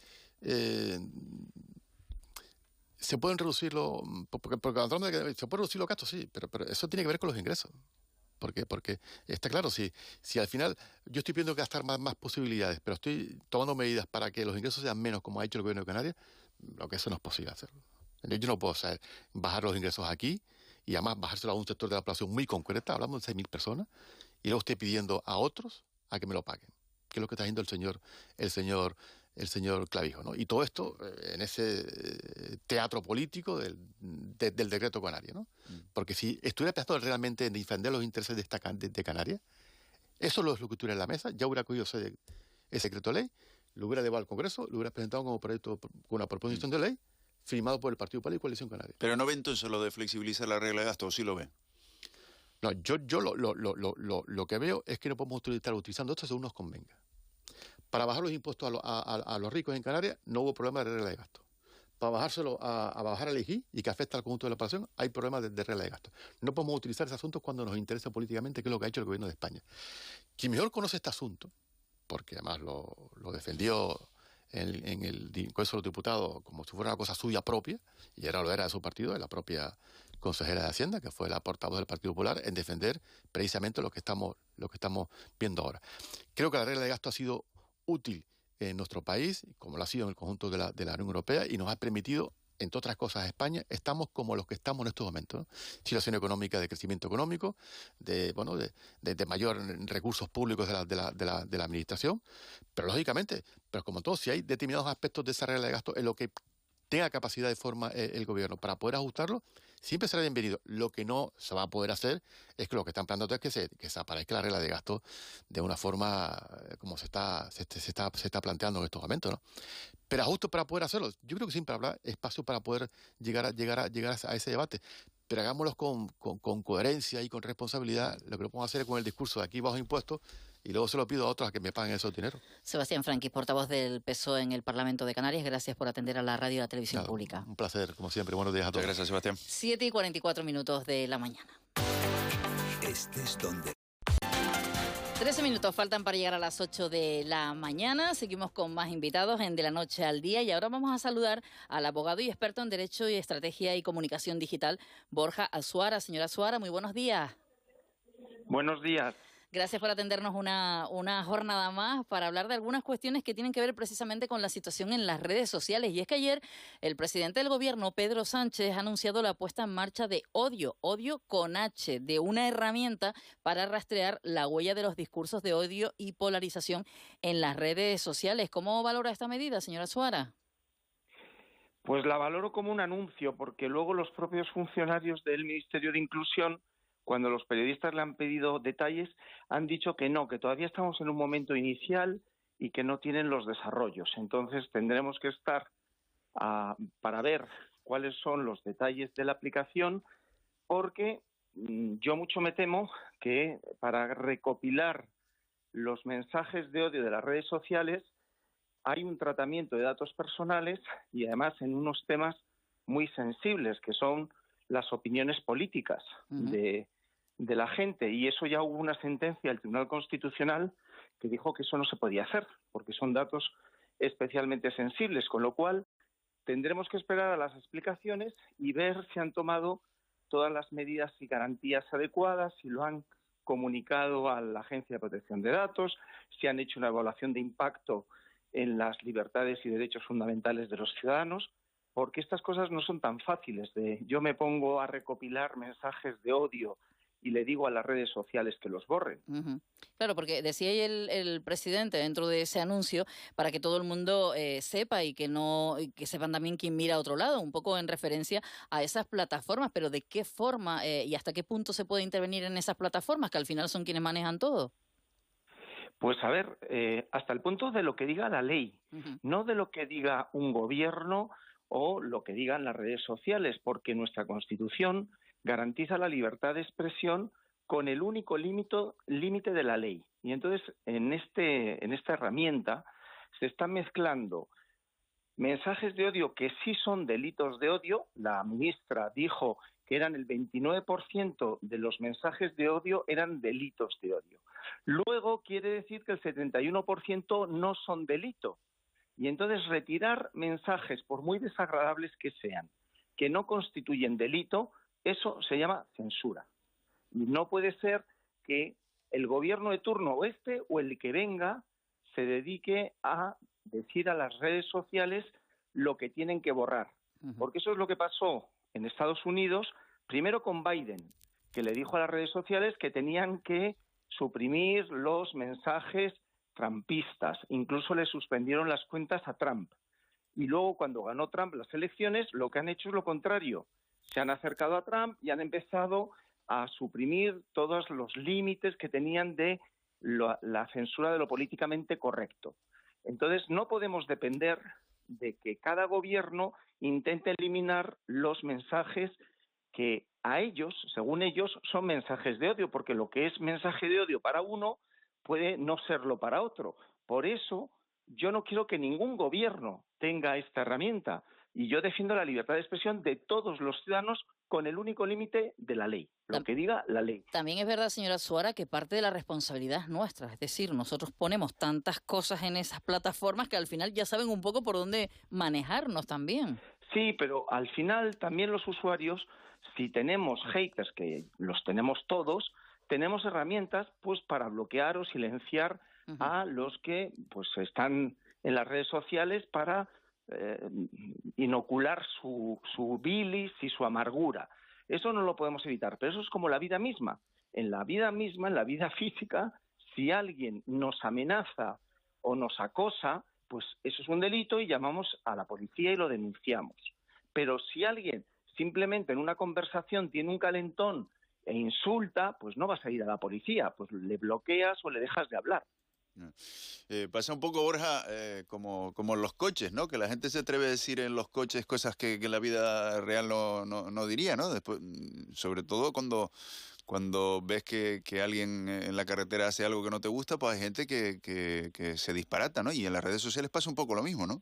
se pueden reducirlo porque cuando hablamos de que se pueden reducir los gastos, sí, pero eso tiene que ver con los ingresos. Porque está claro, si al final yo estoy pidiendo gastar más posibilidades, pero estoy tomando medidas para que los ingresos sean menos, como ha hecho el gobierno de Canarias, lo que eso no es posible hacerlo. Yo no puedo bajar los ingresos aquí y además bajárselo a un sector de la población muy concreta, hablamos de 6.000 personas, y luego estoy pidiendo a otros a que me lo paguen, que es lo que está haciendo el señor Clavijo, ¿no? Y todo esto en ese teatro político del decreto canario, ¿no? Porque si estuviera pensando realmente en defender los intereses de Canarias, eso es lo que estuviera en la mesa, ya hubiera cogido ese decreto de ley, lo hubiera llevado al Congreso, lo hubiera presentado como proyecto con una proposición de ley, firmado por el Partido Popular y Coalición Canaria. Pero no ve entonces lo de flexibilizar la regla de gasto, ¿o sí lo ve? No, yo lo que veo es que no podemos estar utilizando esto según nos convenga. Para bajar los impuestos a los ricos en Canarias no hubo problema de regla de gasto. Para bajárselo a bajar al IGI y que afecta al conjunto de la población, hay problemas de regla de gasto. No podemos utilizar ese asunto cuando nos interesa políticamente, que es lo que ha hecho el gobierno de España. Quien mejor conoce este asunto, porque además lo defendió en el Congreso de los Diputados como si fuera una cosa suya propia, y ahora lo era de su partido, de la propia consejera de Hacienda, que fue la portavoz del Partido Popular, en defender precisamente lo que estamos viendo ahora. Creo que la regla de gasto ha sido útil en nuestro país, como lo ha sido en el conjunto de la Unión Europea, y nos ha permitido, entre otras cosas, a España, estamos como los que estamos en estos momentos, ¿no? Situación económica, de crecimiento económico, de mayor recursos públicos de la administración, pero lógicamente, pero como todo, si hay determinados aspectos de esa regla de gasto en lo que tenga capacidad de forma el gobierno para poder ajustarlo, siempre será bienvenido. Lo que no se va a poder hacer es que lo que están planteando es que se aparezca la regla de gasto de una forma como se está planteando en estos momentos, ¿no? Pero justo para poder hacerlo, yo creo que siempre habrá espacio para poder llegar a ese debate. Pero hagámoslo con coherencia y con responsabilidad. Lo que no podemos hacer es con el discurso de aquí bajo impuestos y luego se lo pido a otros a que me paguen esos dineros. Sebastián Franquis, portavoz del PSOE en el Parlamento de Canarias, gracias por atender a la radio y la televisión pública. Un placer, como siempre. Buenos días a todos. Muchas gracias, Sebastián. 7:44 de la mañana. Estés donde 13 minutos faltan para llegar a las 8 de la mañana. Seguimos con más invitados en De la Noche al Día y ahora vamos a saludar al abogado y experto en Derecho y Estrategia y Comunicación Digital, Borja Azuara. Señora Azuara, muy buenos días. Buenos días. Gracias por atendernos una jornada más para hablar de algunas cuestiones que tienen que ver precisamente con la situación en las redes sociales. Y es que ayer el presidente del gobierno, Pedro Sánchez, ha anunciado la puesta en marcha de Odio con H, de una herramienta para rastrear la huella de los discursos de odio y polarización en las redes sociales. ¿Cómo valora esta medida, señora Suara? Pues la valoro como un anuncio, porque luego los propios funcionarios del Ministerio de Inclusión, cuando los periodistas le han pedido detalles, han dicho que no, que todavía estamos en un momento inicial y que no tienen los desarrollos. Entonces tendremos que estar para ver cuáles son los detalles de la aplicación, porque yo mucho me temo que para recopilar los mensajes de odio de las redes sociales hay un tratamiento de datos personales y además en unos temas muy sensibles, que son las opiniones políticas de la gente, y eso ya hubo una sentencia del Tribunal Constitucional que dijo que eso no se podía hacer, porque son datos especialmente sensibles, con lo cual tendremos que esperar a las explicaciones y ver si han tomado todas las medidas y garantías adecuadas, si lo han comunicado a la Agencia de Protección de Datos, si han hecho una evaluación de impacto en las libertades y derechos fundamentales de los ciudadanos, porque estas cosas no son tan fáciles de yo me pongo a recopilar mensajes de odio y le digo a las redes sociales que los borren. Claro, porque decía ahí el presidente dentro de ese anuncio para que todo el mundo sepa y que sepan también quién mira a otro lado, un poco en referencia a esas plataformas, pero de qué forma y hasta qué punto se puede intervenir en esas plataformas, que al final son quienes manejan todo. Pues a ver, hasta el punto de lo que diga la ley, no de lo que diga un gobierno o lo que digan las redes sociales, porque nuestra Constitución garantiza la libertad de expresión con el único límite de la ley. Y entonces, en esta herramienta se están mezclando mensajes de odio que sí son delitos de odio. La ministra dijo que eran el 29% de los mensajes de odio eran delitos de odio. Luego quiere decir que el 71% no son delito. Y entonces retirar mensajes, por muy desagradables que sean, que no constituyen delito, eso se llama censura. Y no puede ser que el gobierno de turno o el que venga se dedique a decir a las redes sociales lo que tienen que borrar. Porque eso es lo que pasó en Estados Unidos, primero con Biden, que le dijo a las redes sociales que tenían que suprimir los mensajes trumpistas. Incluso le suspendieron las cuentas a Trump. Y luego, cuando ganó Trump las elecciones, lo que han hecho es lo contrario. Se han acercado a Trump y han empezado a suprimir todos los límites que tenían de la censura de lo políticamente correcto. Entonces, no podemos depender de que cada gobierno intente eliminar los mensajes que a ellos, según ellos, son mensajes de odio, porque lo que es mensaje de odio para uno puede no serlo para otro. Por eso, yo no quiero que ningún gobierno tenga esta herramienta, y yo defiendo la libertad de expresión de todos los ciudadanos con el único límite de la ley, lo que diga la ley. También es verdad, señora Suara, que parte de la responsabilidad es nuestra, es decir, nosotros ponemos tantas cosas en esas plataformas que al final ya saben un poco por dónde manejarnos también. Sí, pero al final también los usuarios, si tenemos haters, que los tenemos todos, tenemos herramientas pues para bloquear o silenciar a los que pues están en las redes sociales para inocular su bilis y su amargura. Eso no lo podemos evitar, pero eso es como la vida misma. En la vida misma, en la vida física, si alguien nos amenaza o nos acosa, pues eso es un delito y llamamos a la policía y lo denunciamos. Pero si alguien simplemente en una conversación tiene un calentón e insulta, pues no vas a ir a la policía, pues le bloqueas o le dejas de hablar. Pasa un poco, Borja, como en los coches, ¿no? Que la gente se atreve a decir en los coches cosas que en la vida real no diría, ¿no? Después, sobre todo cuando ves que alguien en la carretera hace algo que no te gusta, pues hay gente que se disparata, ¿no? Y en las redes sociales pasa un poco lo mismo, ¿no?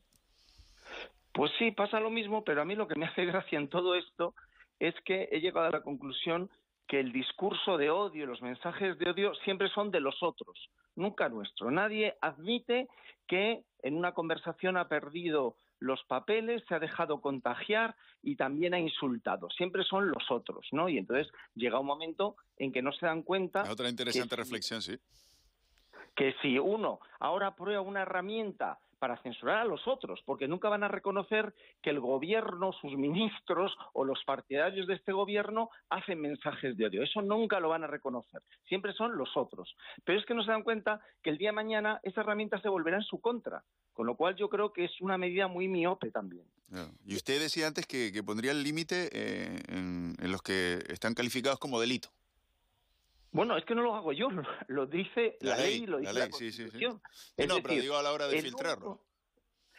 Pues sí, pasa lo mismo, pero a mí lo que me hace gracia en todo esto es que he llegado a la conclusión que el discurso de odio, los mensajes de odio siempre son de los otros, nunca nuestro. Nadie admite que en una conversación ha perdido los papeles, se ha dejado contagiar y también ha insultado. Siempre son los otros, ¿no? Y entonces llega un momento en que no se dan cuenta... Otra interesante reflexión, sí. Que si uno ahora prueba una herramienta para censurar a los otros, porque nunca van a reconocer que el gobierno, sus ministros o los partidarios de este gobierno hacen mensajes de odio. Eso nunca lo van a reconocer. Siempre son los otros. Pero es que no se dan cuenta que el día de mañana esa herramienta se volverá en su contra. Con lo cual yo creo que es una medida muy miope también. Y usted decía antes que pondría el límite en los que están calificados como delito. Bueno, es que no lo hago yo, lo dice la ley, lo dice la Constitución. Sí. No, pero digo a la hora de filtrarlo.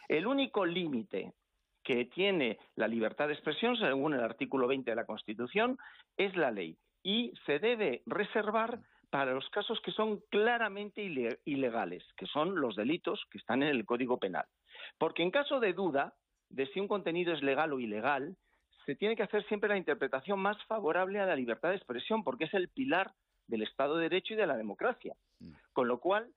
El único límite que tiene la libertad de expresión, según el artículo 20 de la Constitución, es la ley. Y se debe reservar para los casos que son claramente ilegales, que son los delitos que están en el Código Penal. Porque en caso de duda de si un contenido es legal o ilegal, se tiene que hacer siempre la interpretación más favorable a la libertad de expresión, porque es el pilar del Estado de Derecho y de la democracia. Con lo cual,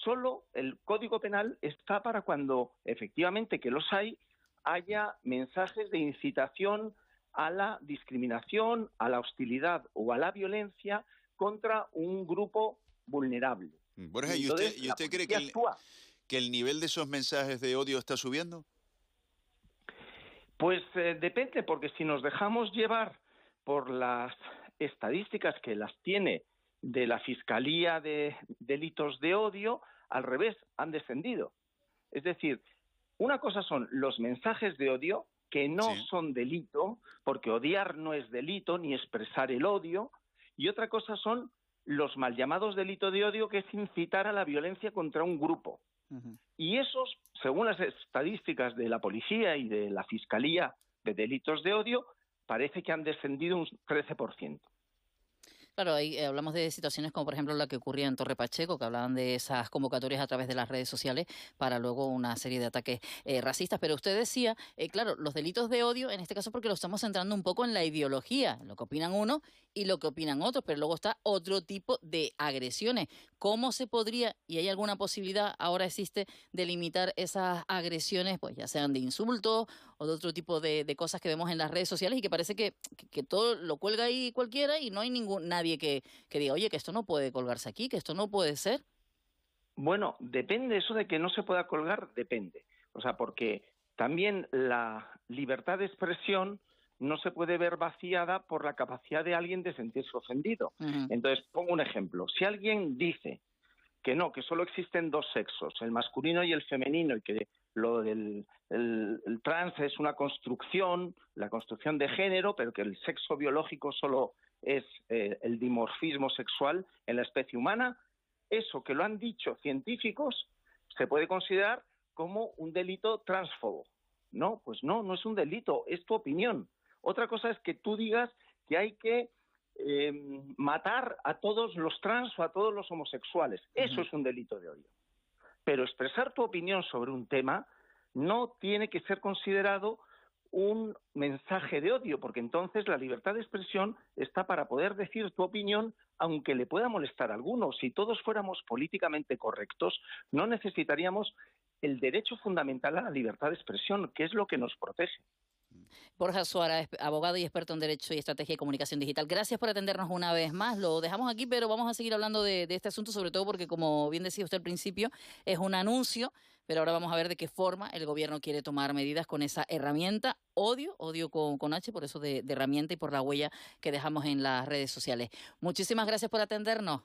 solo el Código Penal está para cuando, efectivamente, que los hay, haya mensajes de incitación a la discriminación, a la hostilidad o a la violencia contra un grupo vulnerable. Borja, ¿y usted cree que el nivel de esos mensajes de odio está subiendo? Pues depende, porque si nos dejamos llevar por las estadísticas que las tiene de la Fiscalía de Delitos de Odio, al revés, han descendido. Es decir, una cosa son los mensajes de odio, que no son delito, porque odiar no es delito, ni expresar el odio, y otra cosa son los mal llamados delitos de odio, que es incitar a la violencia contra un grupo. Y esos, según las estadísticas de la policía y de la Fiscalía de Delitos de Odio, parece que han descendido un 13%. Claro, ahí hablamos de situaciones como por ejemplo la que ocurría en Torre Pacheco, que hablaban de esas convocatorias a través de las redes sociales para luego una serie de ataques racistas. Pero usted decía, claro, los delitos de odio, en este caso porque lo estamos centrando un poco en la ideología, lo que opinan unos y lo que opinan otros, pero luego está otro tipo de agresiones. ¿Cómo se podría, y hay alguna posibilidad, ahora existe, de limitar esas agresiones, pues ya sean de insultos o de otro tipo de cosas que vemos en las redes sociales y que parece que todo lo cuelga ahí cualquiera y no hay nadie que diga, oye, que esto no puede colgarse aquí, que esto no puede ser? Bueno, depende, eso de que no se pueda colgar, depende. O sea, porque también la libertad de expresión no se puede ver vaciada por la capacidad de alguien de sentirse ofendido. Entonces, pongo un ejemplo. Si alguien dice que no, que solo existen dos sexos, el masculino y el femenino, y que lo del el trans es una construcción, la construcción de género, pero que el sexo biológico solo es el dimorfismo sexual en la especie humana, eso que lo han dicho científicos se puede considerar como un delito transfobo. No, pues no es un delito, es tu opinión. Otra cosa es que tú digas que hay que matar a todos los trans o a todos los homosexuales. Eso es un delito de odio. Pero expresar tu opinión sobre un tema no tiene que ser considerado un mensaje de odio, porque entonces la libertad de expresión está para poder decir tu opinión, aunque le pueda molestar a alguno. Si todos fuéramos políticamente correctos, no necesitaríamos el derecho fundamental a la libertad de expresión, que es lo que nos protege. Borja Suara, abogado y experto en Derecho y Estrategia y Comunicación Digital. Gracias por atendernos una vez más. Lo dejamos aquí, pero vamos a seguir hablando de este asunto, sobre todo porque, como bien decía usted al principio, es un anuncio, pero ahora vamos a ver de qué forma el gobierno quiere tomar medidas con esa herramienta, odio con H, por eso de herramienta y por la huella que dejamos en las redes sociales. Muchísimas gracias por atendernos.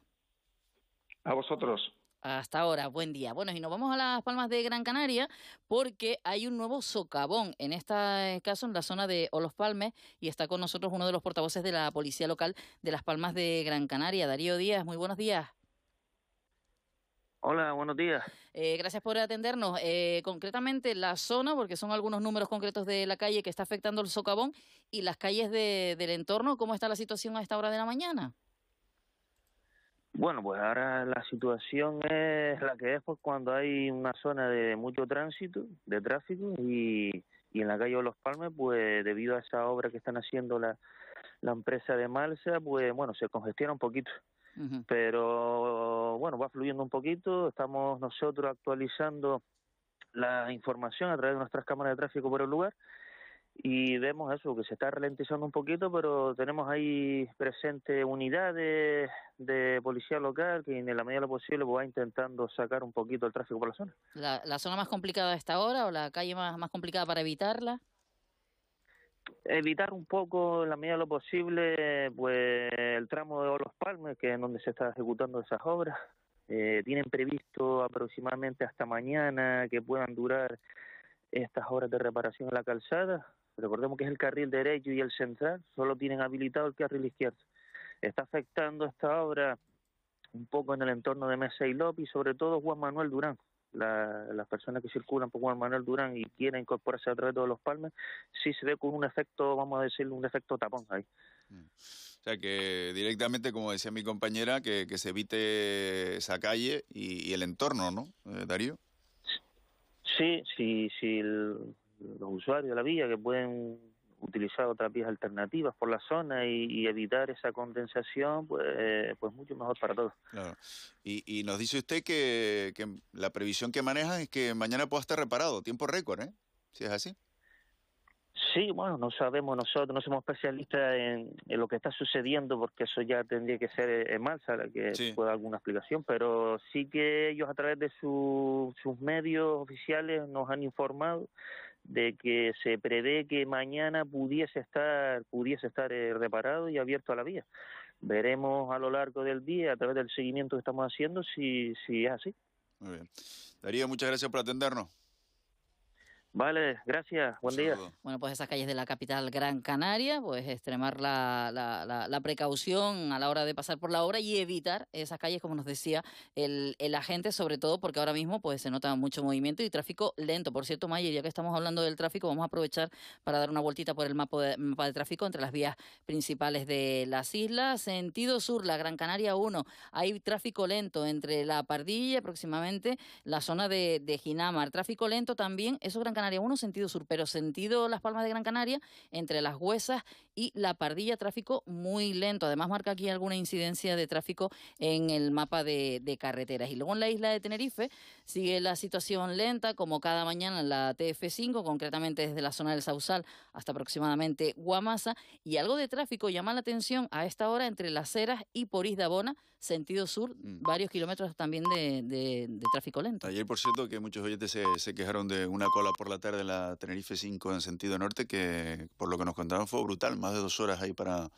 A vosotros. Hasta ahora, buen día. Bueno, y nos vamos a Las Palmas de Gran Canaria porque hay un nuevo socavón, en este caso en la zona de Olos Palmes, y está con nosotros uno de los portavoces de la Policía Local de Las Palmas de Gran Canaria, Darío Díaz. Muy buenos días. Hola, buenos días. Gracias por atendernos. Concretamente la zona, porque son algunos números concretos de la calle que está afectando el socavón, y las calles del entorno, ¿cómo está la situación a esta hora de la mañana? Bueno, pues ahora la situación es la que es pues cuando hay una zona de mucho tránsito, de tráfico, y en la calle de Los Palmes, pues debido a esa obra que están haciendo la empresa de Malsa, pues bueno, se congestiona un poquito. Pero bueno, va fluyendo un poquito. Estamos nosotros actualizando la información a través de nuestras cámaras de tráfico por el lugar y vemos eso, que se está ralentizando un poquito, pero tenemos ahí presentes unidades de policía local que en la medida de lo posible pues va intentando sacar un poquito el tráfico por la zona. ¿La zona más complicada a esta hora o la calle más complicada para evitarla? Evitar un poco, en la medida de lo posible, pues el tramo de Olos Palmes, que es donde se están ejecutando esas obras. Tienen previsto aproximadamente hasta mañana que puedan durar estas horas de reparación en la calzada. Recordemos que es el carril derecho y el central, solo tienen habilitado el carril izquierdo. Está afectando esta obra un poco en el entorno de Mesa y López, y sobre todo Juan Manuel Durán. Las personas que circulan por Juan Manuel Durán y quieren incorporarse a través de Los Palmes, sí se ve con un efecto, vamos a decirle, un efecto tapón ahí. O sea que directamente, como decía mi compañera, que se evite esa calle y el entorno, ¿no, Darío? Sí, los usuarios de la vía que pueden utilizar otras vías alternativas por la zona y evitar esa condensación, pues mucho mejor para todos. Claro. Y nos dice usted que la previsión que maneja es que mañana pueda estar reparado, tiempo récord, ¿eh? Si es así. Sí, bueno, no sabemos, nosotros no somos especialistas en lo que está sucediendo, porque eso ya tendría que ser en Malsa la que pueda dar alguna explicación, pero sí que ellos a través de sus medios oficiales nos han informado de que se prevé que mañana pudiese estar reparado y abierto a la vía. Veremos a lo largo del día, a través del seguimiento que estamos haciendo, si es así. Muy bien. Darío, muchas gracias por atendernos. Vale, gracias, buen día. Bueno, pues esas calles de la capital Gran Canaria, pues extremar la precaución a la hora de pasar por la obra y evitar esas calles, como nos decía el agente, sobre todo porque ahora mismo pues se nota mucho movimiento y tráfico lento. Por cierto, Mayer, ya que estamos hablando del tráfico, vamos a aprovechar para dar una vueltita por el mapa de tráfico entre las vías principales de las islas. Sentido sur, la Gran Canaria 1, hay tráfico lento entre la Pardilla, aproximadamente la zona de Ginamar. Tráfico lento también, eso Gran Canaria 1, sentido sur, pero sentido Las Palmas de Gran Canaria, entre Las Huesas y La Pardilla, tráfico muy lento. Además marca aquí alguna incidencia de tráfico en el mapa de carreteras. Y luego en la isla de Tenerife sigue la situación lenta, como cada mañana en la TF5, concretamente desde la zona del Sausal hasta aproximadamente Guamasa, y algo de tráfico llama la atención a esta hora entre Las Heras y Porís de Abona, sentido sur, varios kilómetros también de tráfico lento. Ayer, por cierto, que muchos oyentes se quejaron de una cola por la tarde en la Tenerife 5 en sentido norte, que por lo que nos contaron fue brutal, más de 2 horas ahí para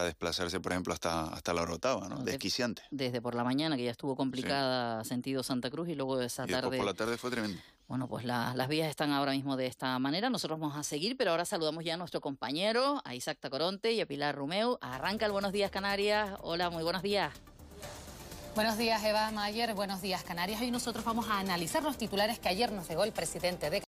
desplazarse, por ejemplo, hasta la Orotava, ¿no? Desquiciante. Desde por la mañana, que ya estuvo complicada, sentido Santa Cruz, y luego esa tarde... después por la tarde fue tremendo. Bueno, pues las vías están ahora mismo de esta manera. Nosotros vamos a seguir, pero ahora saludamos ya a nuestro compañero, a Isaac Tacoronte y a Pilar Rumeu. Arranca el Buenos Días Canarias. Hola, muy buenos días. Buenos días, Eva Mayer. Buenos días, Canarias. Hoy nosotros vamos a analizar los titulares que ayer nos llegó el presidente de